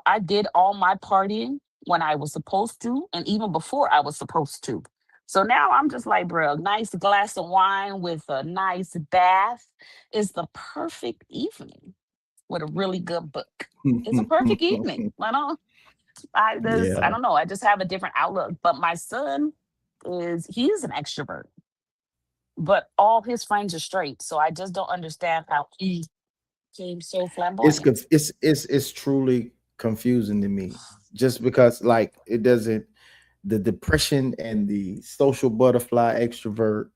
I did all my partying when I was supposed to, and even before I was supposed to. So now I'm just like, bro, a nice glass of wine with a nice bath is the perfect evening with a really good book. It's a perfect evening. I Yeah. don't know. I just have a different outlook. But my son he's an extrovert, but all his friends are straight. So I just don't understand how he became so flamboyant. It's truly confusing to me, just because like it doesn't, the depression and the social butterfly extrovert,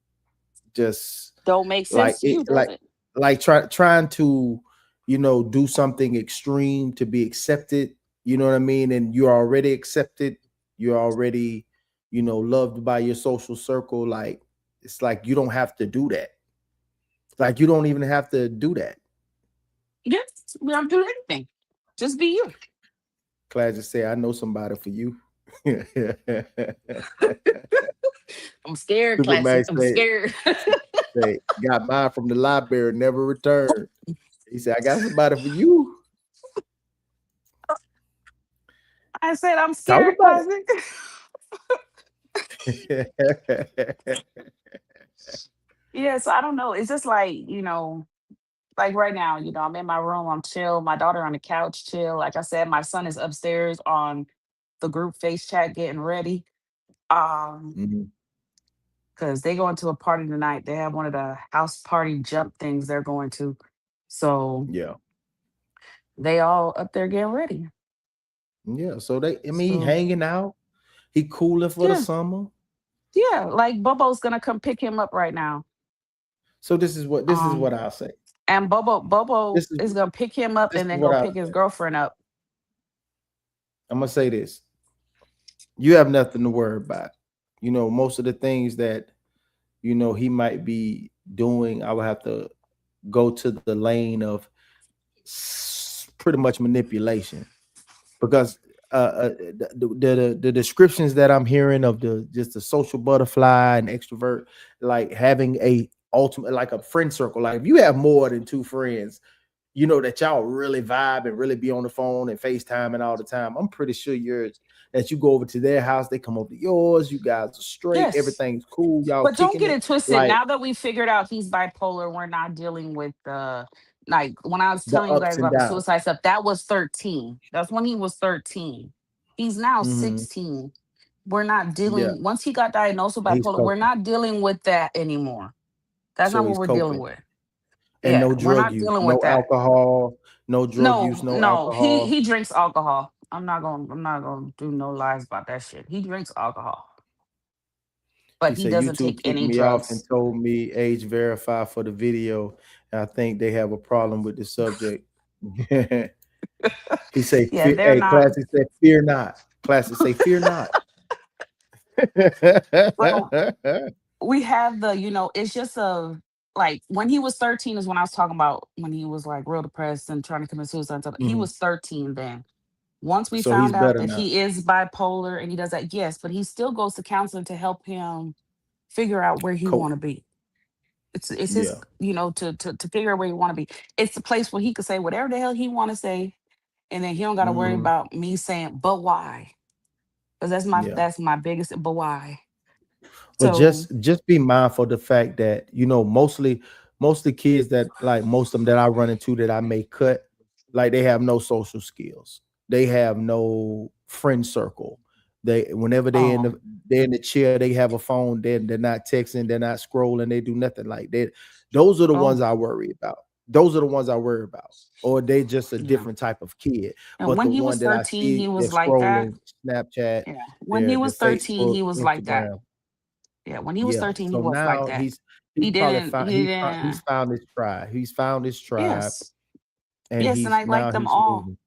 just Don't make like sense to it you, does it? like trying to do something extreme to be accepted. You know what I mean? And you're already accepted. You're already loved by your social circle. Like it's like you don't have to do that. Like you don't even have to do that. Yes, we don't do anything. Just be you. Class just say, I know somebody for you. I'm scared, classic. Superman I'm said, scared. got mine from the library, never returned. He said, I got somebody for you. I said I'm Talk scared, about classic. it. Yeah, so I don't know. It's just like, like right now, I'm in my room, I'm chill. My daughter on the couch, chill. Like I said, my son is upstairs on the group face chat getting ready. Mhm. Because they going to a party tonight. They have one of the house party jump things they're going to. So Yeah. they all up there getting ready. Yeah. So he So hanging out. He cooling for the yeah, summer. yeah. Like Bobo's gonna come pick him up right now. So this is what Um, I'll say. and Bobo This is is gonna pick him up this and is then what go I'll pick his say. girlfriend up. I'm gonna say this. You have nothing to worry about. Most of the things that he might be doing, I would have to go to the lane of pretty much manipulation, because the descriptions that I'm hearing of the just the social butterfly and extrovert, like having a ultimate like a friend circle. Like if you have more than two friends, that y'all really vibe and really be on the phone and FaceTime and all the time. I'm pretty sure that you go over to their house, they come over to yours, you guys are straight, Yes. everything's cool, y'all But don't kicking get it. it twisted. Like Now that we figured out he's bipolar, we're not dealing with the like when I was the telling you ups guys and about the downs. suicide stuff, that was 13. That's when he was 13. He's now Hmm. 16. We're not Yeah, dealing once he got diagnosed with he's bipolar, we're coping. not dealing with that anymore. That's So not what he's we're dealing coping. with. And Yeah, no we're drug not use, dealing with no that. alcohol, no drug use, No, no no, he alcohol. he drinks alcohol. I'm not gonna do no lies about that shit. He drinks alcohol, He but he said doesn't YouTube take kicked any me off and drugs. told me age verify for the video. And I think they have a problem with the subject. He say, Yeah, they're hey, not. classy said, fear not. Classy say, fear not. Well, we have it's just a like when he was 13 is when I was talking about when he was like real depressed and trying to commit suicide and stuff. He Mhm. was 13 then. Once we So he's found out better that now. he is bipolar and he does that, yes, but he still goes to counseling to help him figure out where he Cope. want to be. It's his, Yeah. to figure out where he want to be. It's the place where he could say whatever the hell he want to say, and then he don't got to worry Mhm. about me saying, but why? Because that's my Yeah. that's my biggest, but why? But So, just be mindful of the fact that mostly kids that like most of them that I run into that I may cut, like they have no social skills. They have no friend circle. They whenever oh, they're in the chair, they have a phone, they're not texting, they're not scrolling, they do nothing like that. Those are the oh, ones I worry about. Those are the ones I worry about. Or they just a yeah. different type of kid. And But the when he one was that I 13, see, he they're was like that. scrolling Snapchat, Yeah. When he their was 13, Facebook, he was like that. Instagram. Yeah. When he was Yeah. 13, he So was like now that. he's He probably didn't, found he he's didn't. found his tribe. He's found his tribe, Yes. and Yes. And I like them he's all. moving.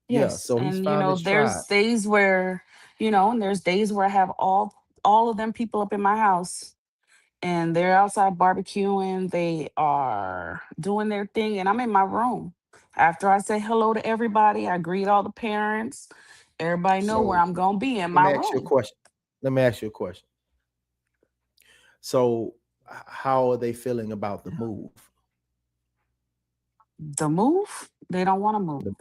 Yeah. Yes. So he's And, found his tribe. there's days where, and there's days where I have all of them people up in my house and they're outside barbecuing. They are doing their thing, and I'm in my room. After I say hello to everybody, I greet all the parents. Everybody know where So I'm gonna be in let my me ask you a room. question. Let me ask you a question. So how are they feeling about the move? The move, they don't want to move. The-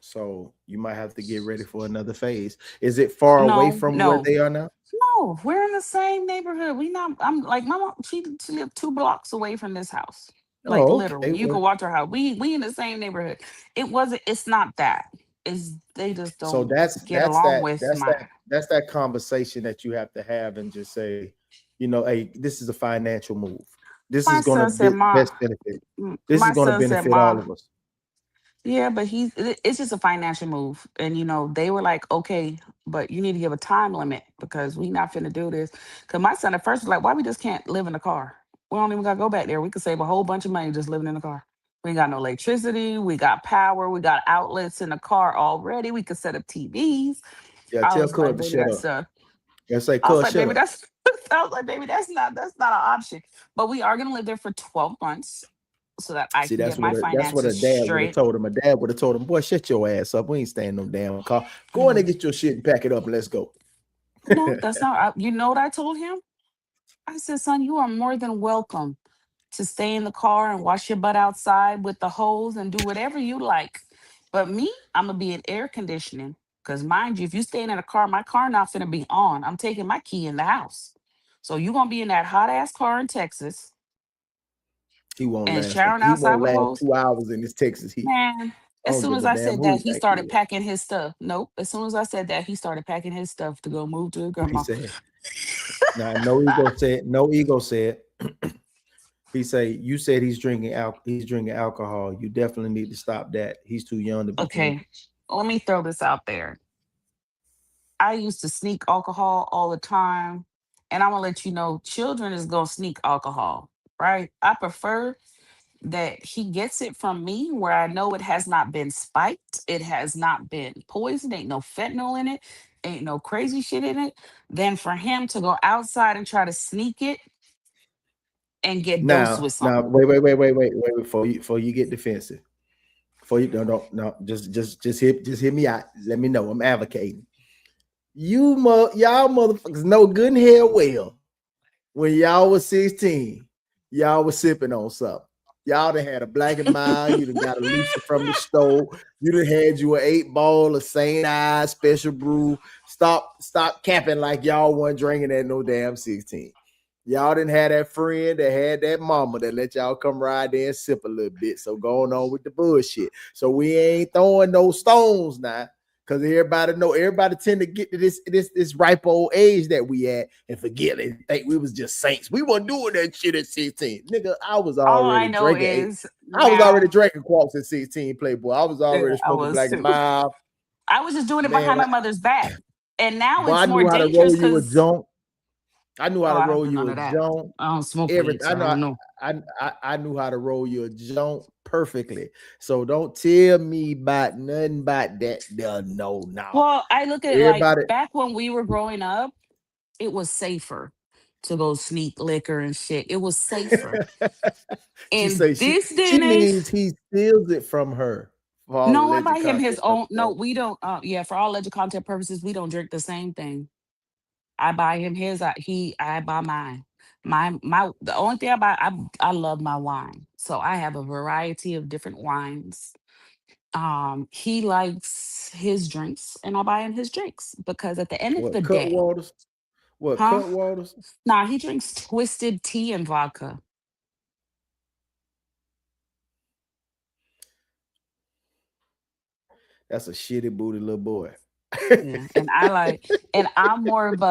So you might have to get ready for another phase. Is it far away No, from where no, they are now? no. We're in the same neighborhood. We not. I'm like my mom. She lived 2 blocks away from this house. Like Oh, literally, okay. you Well, can watch her house. We in the same neighborhood. It wasn't. It's not that. It's they just so don't get along with my that's that conversation that you have to have and just say, hey, this is a financial move. This is my going to son said. best benefit. This is My going to son said benefit all ma. of us. Yeah, but it's just a financial move. And they were like, okay, but you need to give a time limit because we not finna do this. Cause my son at first was like, why we just can't live in the car? We don't even gotta go back there. We could save a whole bunch of money just living in the car. We ain't got no electricity, we got power, we got outlets in the car already. We could set up TVs. Yeah, I tell was like, Cud to baby, shut up. I Yeah, say was Cud, like, shut baby, up. that's I was like, baby, that's not an option. But we are gonna live there for 12 months so that I See, can get my that's what finances a dad would have straight. told him. A dad would have told him, boy, shut your ass up. We ain't staying in no damn car. Go in and Mm. get your shit and pack it up and let's go. No, that's not. You know what I told him? I said, son, you are more than welcome to stay in the car and wash your butt outside with the hose and do whatever you like. But me, I'm gonna be in air conditioning. Cause mind you, if you staying in a car, my car not gonna be on. I'm taking my key in the house. So you gonna be in that hot ass car in Texas and showering He outside won't with last hose. 2 hours in this Texas heat. Man, I as don't soon give as a I damn said who that, he he think he started is. packing his stuff. Nope. As soon as I said that, he started packing his stuff to go move to his What he grandma. said. Now, no ego said, no ego said. He say, you said he's drinking alcohol. You definitely need to stop that. He's too young to be Okay, drinking. let me throw this out there. I used to sneak alcohol all the time. And I'm gonna let you know, children is gonna sneak alcohol, right? I prefer that he gets it from me where I know it has not been spiked, it has not been poisoned, ain't no fentanyl in it, ain't no crazy shit in it, than for him to go outside and try to sneak it and get dosed Now, with now, something. wait, before you get defensive. Before you don't, just hear me out. Let me know. I'm advocating. Y'all motherfuckers know good and hell well when y'all was 16, y'all was sipping on something. Y'all done had a black and mild. You done got a looser from the stove. You done had you an 8 ball of St. Ives special brew. Stop capping like y'all wasn't drinking at no damn 16. Y'all didn't have that friend that had that mama that let y'all come ride there and sip a little bit. So going on with the bullshit. So we ain't throwing no stones now. Cause everybody tend to get to this ripe old age that we at and forget and think we was just saints. We weren't doing that shit at 16. Nigga, I was All I already know drinking is I was already now, drinking quarts at 16, Playboy. I was yeah, already I smoking was black and too. mild. I was just doing it Man, behind my mother's back. And now boy, it's I more knew how to roll dangerous you a because, joint. I knew how oh, to I don't roll do you none a of that. joint. I don't smoke weed, Everything. so I don't know. I knew how to roll you a joint perfectly. So don't tell me about nothing about that. No. Well, I look at it like Everybody. back when we were growing up, it was safer to go sneak liquor and shit. It was safer. She In say this day she and age, means he steals it from her for all no, I alleged buy him his content own. No, purposes. we don't. Yeah, for all legit content purposes, we don't drink the same thing. I buy him his. I buy mine. My. The only thing I buy, I love my wine, so I have a variety of different wines. He likes his drinks, and I buy him his drinks because at the end of the What cut day, waters? What huh? cut waters? Nah, he drinks twisted tea and vodka. That's a shitty booty little boy. Yeah, and and I'm more of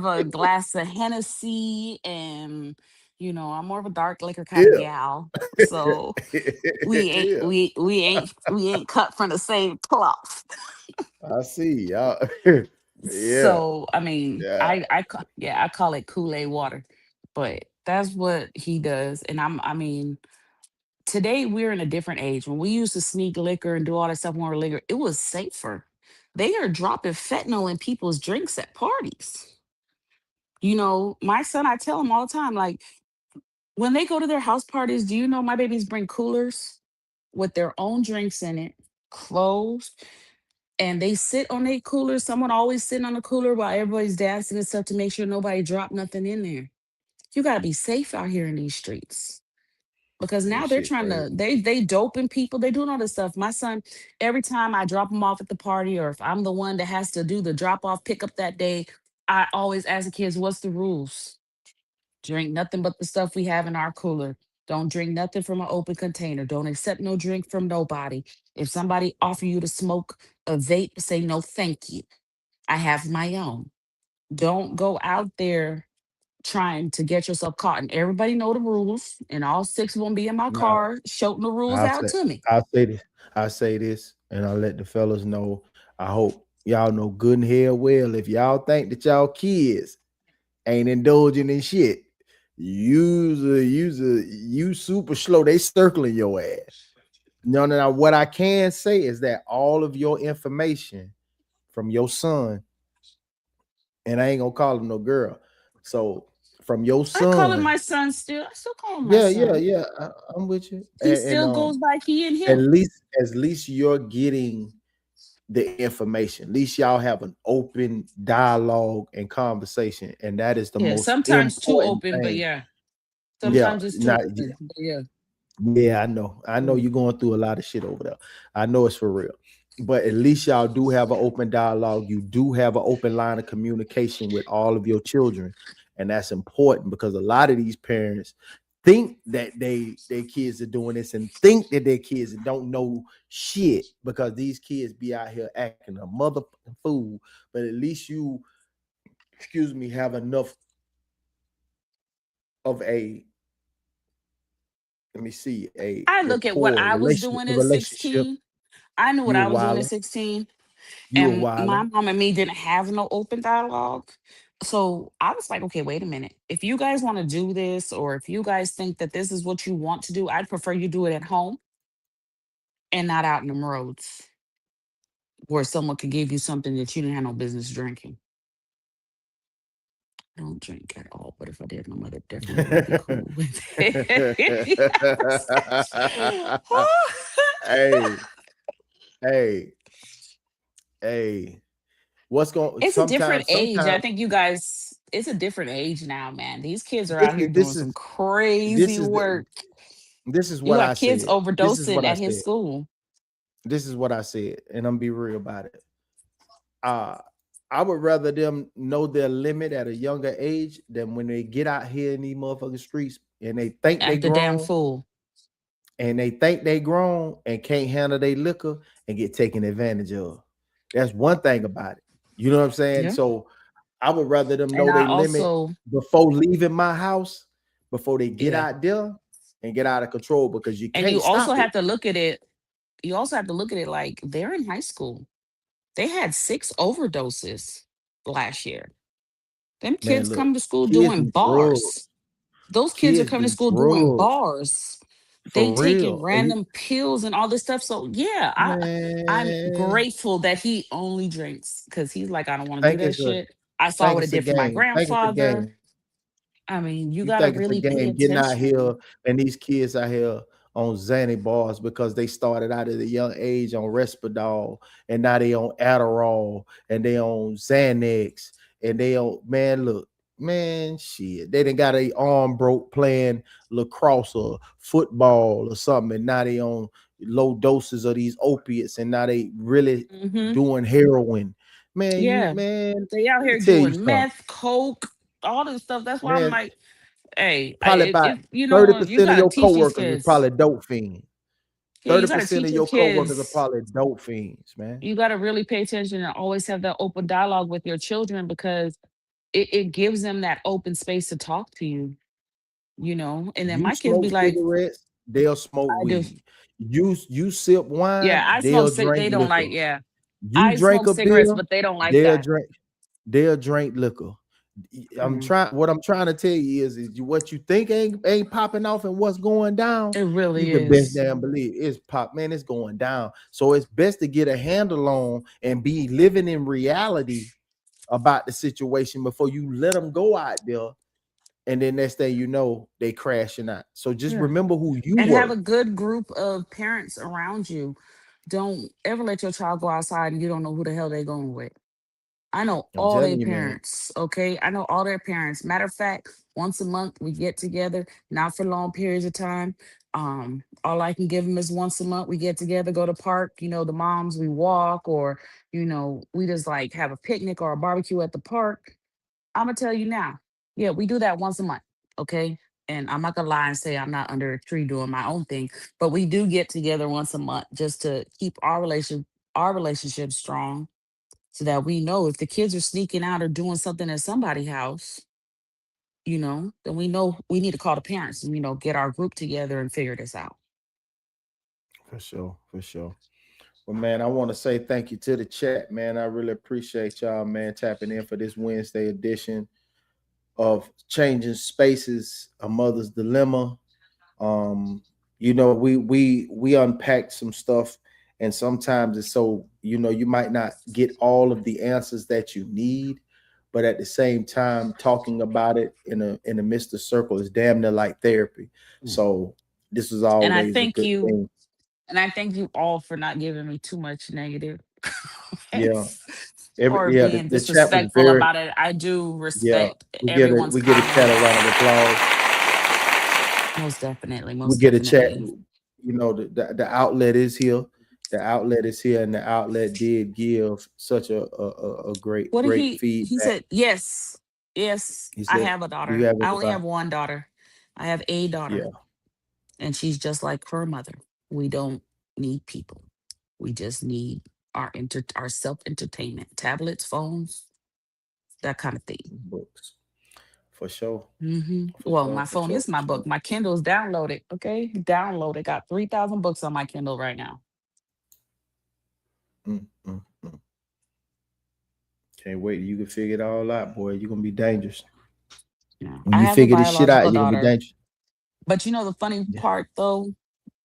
a glass of Hennessy, and I'm more of a dark liquor kind of Yeah. gal. So Yeah. we ain't cut from the same cloth. I see. Y'all. Yeah. So I mean, Yeah. yeah, I call it Kool-Aid water, but that's what he does. And I mean, today we're in a different age. When we used to sneak liquor and do all that stuff when we were liquor, it was safer. They are dropping fentanyl in people's drinks at parties. My son, I tell him all the time, like when they go to their house parties, do you know my babies bring coolers with their own drinks in it, closed, and they sit on their cooler. Someone always sitting on the cooler while everybody's dancing and stuff to make sure nobody drop nothing in there. You gotta be safe out here in these streets because now This they're shit trying crazy. to they doping people. They doing all this stuff. My son, every time I drop him off at the party, or if I'm the one that has to do the drop off pickup that day, I always ask the kids, "What's the rules? Drink nothing but the stuff we have in our cooler. Don't drink nothing from an open container. Don't accept no drink from nobody. If somebody offer you to smoke a vape, say no, thank you. I have my own. Don't go out there trying to get yourself caught." And everybody know the rules, and all six of them be in my Now car shouting the rules I'll out say to me. I'll say this. I'll say this, and I'll let the fellas know. I hope y'all know good and hell well. If y'all think that y'all kids ain't indulging in shit, you super slow. They circling your ass. No. What I can say is that all of your information from your son, and I ain't gonna call him no girl. So from your I call him son, my son still. I still call him my yeah. son. I'm with you. He And still goes by he and at him. least you're getting the information. At least y'all have an open dialogue and conversation, and that is the Yeah, most sometimes too important open, but thing. yeah. Yeah, Sometimes it's too not open. But yeah. yeah, I know. I know Mm. you're going through a lot of shit over there. I know it's for real. But at least y'all do have an open dialogue. You do have an open line of communication with all of your children. And that's important because a lot of these parents think that their kids are doing this and think that their kids don't know shit because these kids be out here acting a motherfucking fool. But at least you, excuse me, have enough of a, let me see, a I look at what rapport, I was doing at relationship. 16. I knew what You a I was doing at wilder. 16. You a And my wilder. mom and me didn't have no open dialogue. So I was like, okay, wait a minute. If you guys want to do this, or if you guys think that this is what you want to do, I'd prefer you do it at home and not out in the roads where someone could give you something that you didn't have no business drinking. I don't drink at all, but if I did, my mother definitely would be cool with it. Yes. Hey, hey, hey. What's going? It's a different age. I Sometimes think you guys, it's a different age now, man. These kids are this out here is doing this is some this crazy is the work. this is You what I got kids said. This is overdosing what I at his said. school. This is what I said, and I'm be real about it. Uh I would rather them know their limit at a younger age than when they get out here in these motherfucking streets and they think they Act a damn grown fool. and can't handle their liquor and get taken advantage of. That's one thing about it. You know what I'm saying? Yeah. So I would rather them And know I they limit also, before leaving my house, before they get yeah. out there and get out of control because you And can't stop it. you also have to look at it like they're in high school. They had 6 overdoses last year. Them Man, kids look, come to school kids doing do drugs. bars. Those kids are Kids coming to do school doing drugs bars. They for taking real. And random pills and all this stuff. So yeah, I'm man, grateful that he only drinks because he's like, I don't want to do think that it's a shit. I saw think what it it's a did for my game. Think it's a grandfather. game. I mean, you You gotta think it's a really pay game getting out here attention. and these kids out here on Xanny bars because they started out at a young age on Respital and now they on Adderall and they on Xanax and they on man look man shit they done got a arm broke playing lacrosse or football or something and now they on low doses of these opiates and now they really Hmm. doing heroin. Man, you Yeah, man, they out let me here tell you doing something. meth, coke, all this stuff. That's why I'm Man, like, hey, probably about you know what, you 30% of gotta your teach these coworkers is kids. probably dope fiends. Yeah, you gotta 30% teach of your your coworkers are kids. probably dope fiends, man. You gotta really pay attention and always have that open dialogue with your children because it gives them that open space to talk to you, and then You my kids be smoke like, cigarettes, they'll smoke I do. weed. You sip Yeah, wine, I smoke they'll cig drink they don't like, liquor. yeah. You I drink smoke a cigarettes, beer, but they don't like they'll that. drink they'll drink liquor. Mm. What I'm trying to tell you is what you think ain't popping off and what's going down, It you really can best is. damn believe it's pop, man, it's going down. So it's best to get a handle on and be living in reality about the situation before you let them go out there and then next thing you know they crashing out. So just Yeah. remember who you And have were. a good group of parents around you. Don't ever let your child go outside and you don't know who the hell they going with. I know I'm all telling their you, man. parents, okay? I know all their parents. Matter of fact, once a month we get together, not for long periods of time. All I can give them is once a month. We get together, go to park, the moms, we walk, or, we just like have a picnic or a barbecue at the park. I'm gonna tell you now. Yeah, we do that once a month, okay? And I'm not gonna lie and say I'm not under a tree doing my own thing, but we do get together once a month just to keep our relationship strong so that we know if the kids are sneaking out or doing something at somebody's house, then we know we need to call the parents and, get our group together and figure this out. For sure, for sure. Well, man, I want to say thank you to the chat, man. I really appreciate y'all, man, tapping in for this Wednesday edition of Changing Spaces, a Mother's Dilemma. Um, we unpacked some stuff, and sometimes it's so you might not get all of the answers that you need, but at the same time, talking about it in the midst of circle is damn near like therapy. So this is And I always a thank good you, thing. and I thank you all for not giving me too much negative Yeah, or the, being the chat was disrespectful very about it. I do yeah. respect We get a everyone's we get a chat a comments. round of applause. Most definitely, We most get a chat. definitely. The outlet is here. The outlet is here, and the outlet did give such a great What did great he feedback. said? Yes, yes, He I said, have a "Do you daughter. have I only anybody?" have one daughter. I have a Yeah, daughter, and she's just like her mother. We don't need people. We just need our self entertainment, tablets, phones, that kind of thing. books for sure, for Well, sure, my for phone sure, is for my sure. book. My Kindle is downloaded. Okay, downloaded. Got 3,000 books on my Kindle right now. Mm, mm, mm. Can't wait. You can figure it all out, boy. You're gonna be dangerous Yeah, when I you have a figure this shit out. biological You're gonna be daughter, dangerous. but the funny Yeah, part though,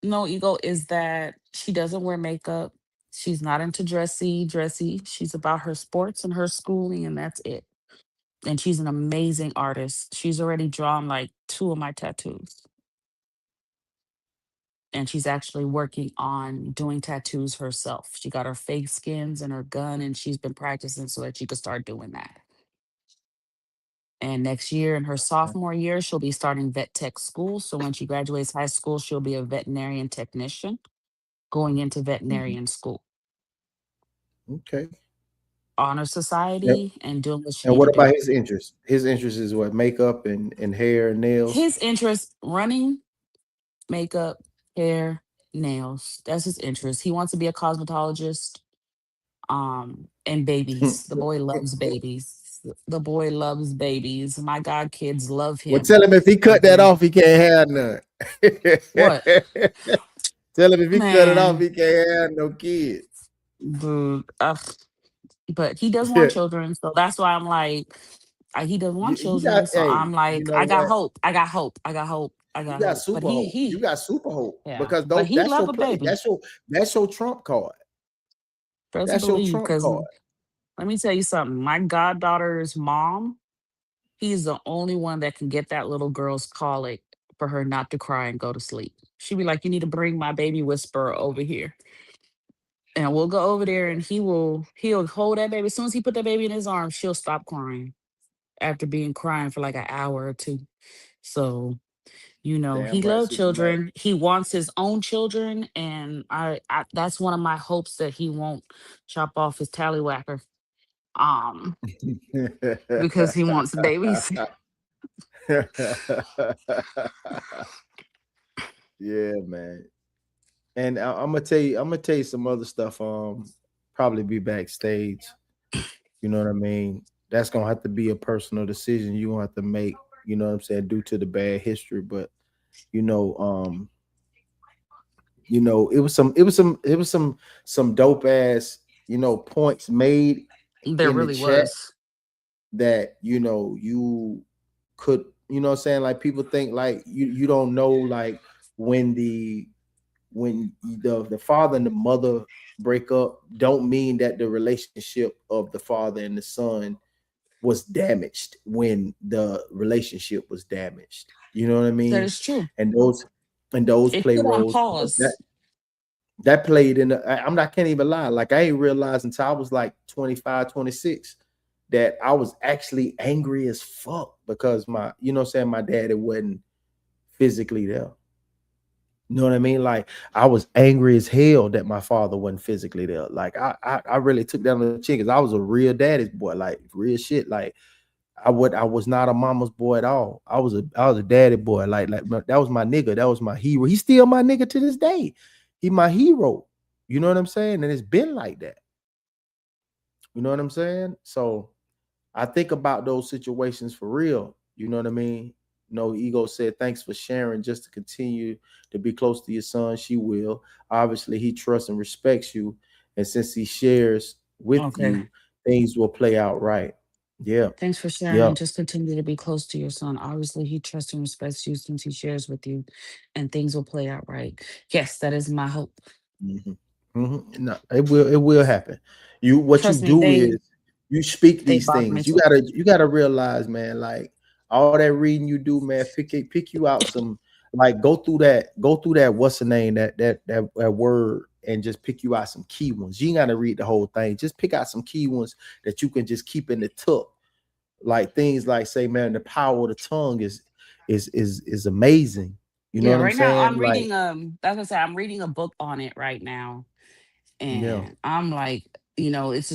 no ego, is that she doesn't wear makeup. She's not into dressy. She's about her sports and her schooling, and that's it. And she's an amazing artist. She's already drawn like two of my tattoos. And she's actually working on doing tattoos herself. She got her face skins and her gun, and she's been practicing so that she could start doing that. And next year, in her sophomore year, she'll be starting vet tech school. So when she graduates high school, she'll be a veterinarian technician going into Mhm. veterinarian school, Okay. honor Yep. society, and doing what she And need to what do. about his interest? His interest is what? Makeup and hair and nails. His interest running, makeup, hair, nails. That's his interest. He wants to be a cosmetologist. And babies. The boy loves babies. The boy loves babies. My god kids love Well, him. tell him if he cut that Okay. off, he can't have none. What? Tell him if he cut it off, Man, he can't have no kids. dude. But he does want children, so that's why I'm like, he does want You children, got, so hey, I'm you like, know I got what? hope. I got hope. I got hope. I You got got hope. But super hope. You got super hope yeah. because But he that's love your a play. baby. That's your trump card. Best That's your believe, trump because card. let me tell you something. My goddaughter's mom, he's the only one that can get that little girl's colic for her not to cry and go to sleep. She'd be like, "You need to bring my baby whisperer over here." And we'll go over there and he'll hold that baby. As soon as he put that baby in his arms, she'll stop crying after being crying for like an hour or two. So, Damn he right, loves supermodel. children. He wants his own children. And I that's one of my hopes, that he won't chop off his tallywhacker. Um, because he wants babies. Yeah, man. And I'm gonna tell you some other stuff. Probably be backstage. You know what I mean? That's gonna have to be a personal decision you gonna have to make. You know what I'm saying? Due to the bad history, but you know, um, it was some dope ass points made There in the really chat was. that you could what I'm saying, like people think like you don't know, like when the father and the mother break up don't mean that the relationship of the father and the son was damaged when the relationship was damaged. You know what I That mean? is true. And those It play put on roles. pause. That played in the, I'm not can't even lie. Like I ain't realized until I was like 25, 26 that I was actually angry as fuck because what I'm saying, my daddy wasn't physically there. You know what I mean? Like I was angry as hell that my father wasn't physically there. Like I really took that on the chin because I was a real daddy's boy, like real shit. Like I was not a mama's boy at all. I was a daddy boy. Like that was my nigga. That was my hero. He's still my nigga to this day. He my hero. You know what I'm saying? And it's been like that. You know what I'm saying? So I think about those situations for real. You know what I mean? No, Ego said, thanks for sharing. Just to continue to be close to your son, she will. Obviously, he trusts and respects you. And since he shares with Okay. you, things will play out right. Yeah. Thanks for Yeah. sharing. Just continue to be close to your son. Obviously, he trusts and respects you since he shares with you, and things will play out right. Yes, that is my hope. Mhm. Mhm. No, it will happen. What you Trust me, do is you speak they these bother me things. You too. gotta you gotta realize, man, like all that reading you do, man, pick you out some, like go through that what's the name, that word, and just pick you out some key ones. You ain't gotta read the whole thing. Just pick out some key ones that you can just keep in the tuck. Like things like, say, man, the power of the tongue is amazing. You know Yeah, what I'm right now saying? I'm Like, reading that's what I say, I'm reading a book on it right now. yeah. And I'm like, it's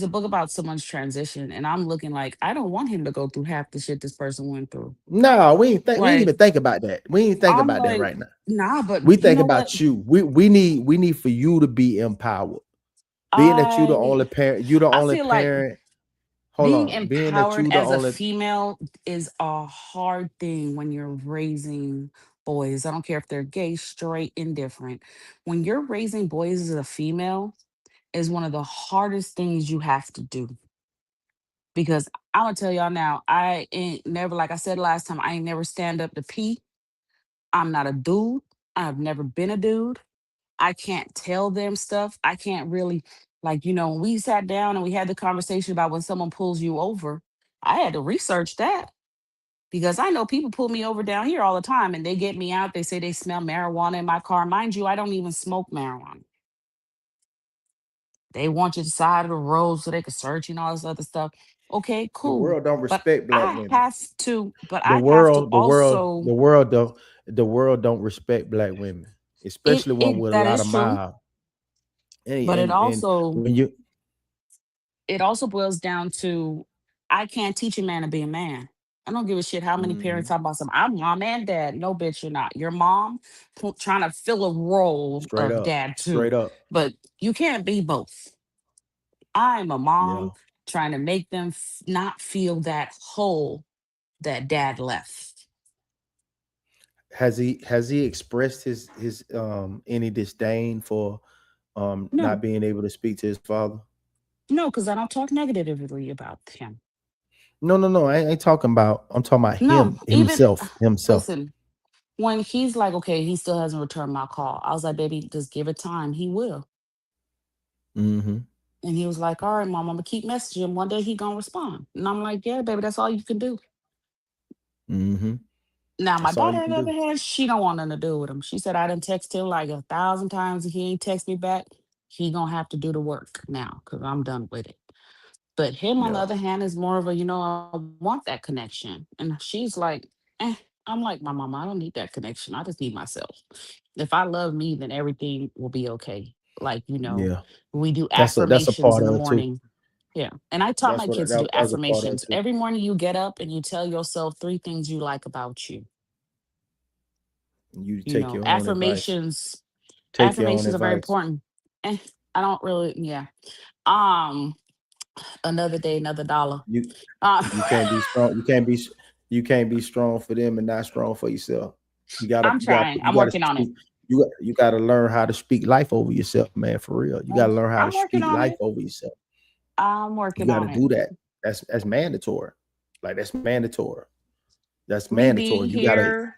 a book about someone's transition. And I'm looking like, I don't want him to go through half the shit this person went through. No, we ain't Like, even think about that. We ain't think I'm about that like, right now. nah, but We you think know what? about you. We need for you to be empowered. Being that you the I only parent, you the I only feel like parent. Hold being on. Being that empowered you the as a only female is a hard thing when you're raising boys. I don't care if they're gay, straight, indifferent. When you're raising boys as a female is one of the hardest things you have to do. Because I'm gonna tell y'all now, I ain't never, like I said last time, I ain't never stand up to pee. I'm not a dude. I've never been a dude. I can't tell them stuff. I can't really. Like, we sat down and we had the conversation about when someone pulls you over. I had to research that because I know people pull me over down here all the time and they get me out. They say they smell marijuana in my car. Mind you, I don't even smoke marijuana. They want you to the side of the road so they can search you and all this other stuff. Okay, The cool. world don't But respect black I women. have to, but The I have to world, the world, also, the world don't. The world don't respect black women, it especially one it with a that lot is of true, miles. And but it and also when you it also boils down to I can't teach a man to be a man. I don't give a shit how many parents Mhm. talk about some. I'm mom and dad. No, bitch, you're not. Your mom trying to fill a role of dad too, Straight up, but you can't be both. I'm a mom yeah. trying to make them not feel that hole that dad left. Has he expressed his any disdain for not No, being able to speak to his father? no, because I don't talk negatively about him. No. I ain't talking about. I'm talking about No, him even himself. listen, when he's like, okay, he still hasn't returned my call. I was like, baby, just give it time. He will. Hmm. And he was like, all right, mom, I'm gonna keep messaging him. One day he gonna respond. And I'm like, yeah, baby, that's all you can do. Hmm. Now my That's all daughter, you on can the other do. hand, she don't want nothing to do with him. She said I done text him like 1,000 times. If he ain't text me back, he gonna have to do the work now because I'm done with it. But him, on the Yeah. other hand, is more of a, I want that connection. And she's like, eh. I'm like, my mama, I don't need that connection. I just need myself. If I love me, then everything will be okay. Like, Yeah. we do That's a affirmations part in the of it too. morning. Yeah. And I taught That's my what kids to do that was a part of it affirmations. too. Every morning you get up and you tell yourself three things you like about you. You take your own advice. Affirmations, Take your own affirmations are very advice. important. I don't really, yeah. Um, Another day, another dollar. You Uh, you can't be strong. You can't be strong for them and not strong for yourself. I'm trying. I'm You gotta working on it. speak. You gotta learn how to speak life over yourself, man. For real, you gotta learn how to I'm working speak on life it. over yourself. I'm You working got to on it. do that. That's mandatory. Like that's mandatory. That's Me mandatory. being You gotta. here,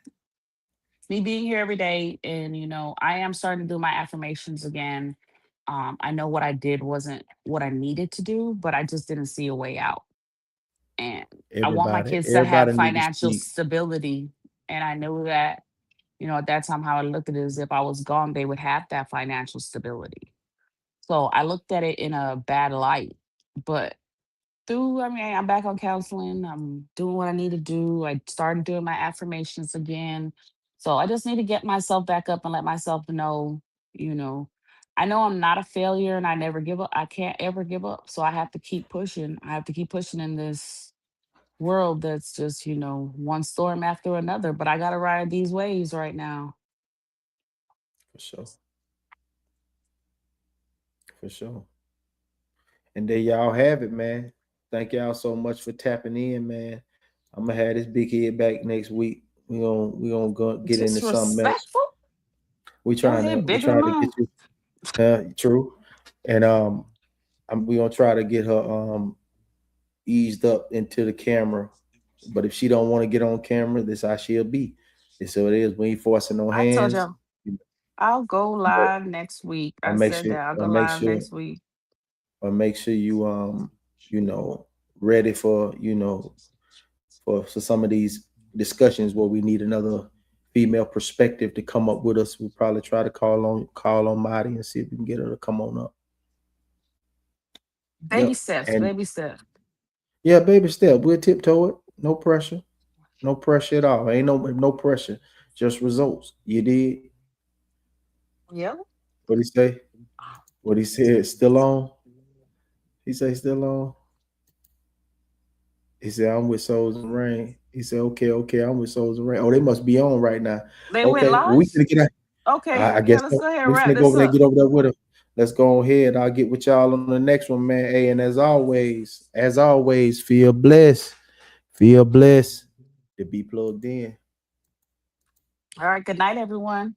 Me being here every day, and I am starting to do my affirmations again. I know what I did wasn't what I needed to do, but I just didn't see a way out. And I want my kids to have Everybody need to financial speak. stability. And I knew that, at that time, how I looked at it is if I was gone, they would have that financial stability. So I looked at it in a bad light. But I mean, I'm back on counseling. I'm doing what I need to do. I started doing my affirmations again. So I just need to get myself back up and let myself know, you know, I know I'm not a failure and I never give up. I can't ever give up. So I have to keep pushing. I have to keep pushing in this world that's just, one storm after another. But I got to ride these waves right now. For sure. For sure. And there y'all have it, man. Thank y'all so much for tapping in, man. I'm gonna have this big head back next week. We gonna go get into something else. Disrespectful? Your head We bigger than trying to get mine. you. True. And we gonna try to get her eased up into the camera. But if she don't want to get on camera, this how she'll be. This so it is. We ain't forcing no I told hands. you I'll go But live next week. but I said that I'll go make live sure next week. make sure you you know ready for for some of these discussions where we need another female perspective to come up with us. We'll probably try to call on Marty and see if we can get her to come on up. Baby Yep. steps, And baby steps. yeah, baby step. We'll tiptoe it. No pressure. No pressure at all. Ain't no pressure. Just results. You did Yep. what he say? What he said, still on? He say still on? He said, I'm with Souls and Rain. He said, okay, I'm with Souls and Rain. Oh, they must be on right now. They went Okay, well, we live? finna get out. Okay, I yeah, guess let's so. go ahead and We wrap finna go this over there, up. get over there with her. Let's go ahead. I'll get with y'all on the next one, man. Hey, and as always, feel blessed. Feel blessed to be plugged in. All right, good night, everyone.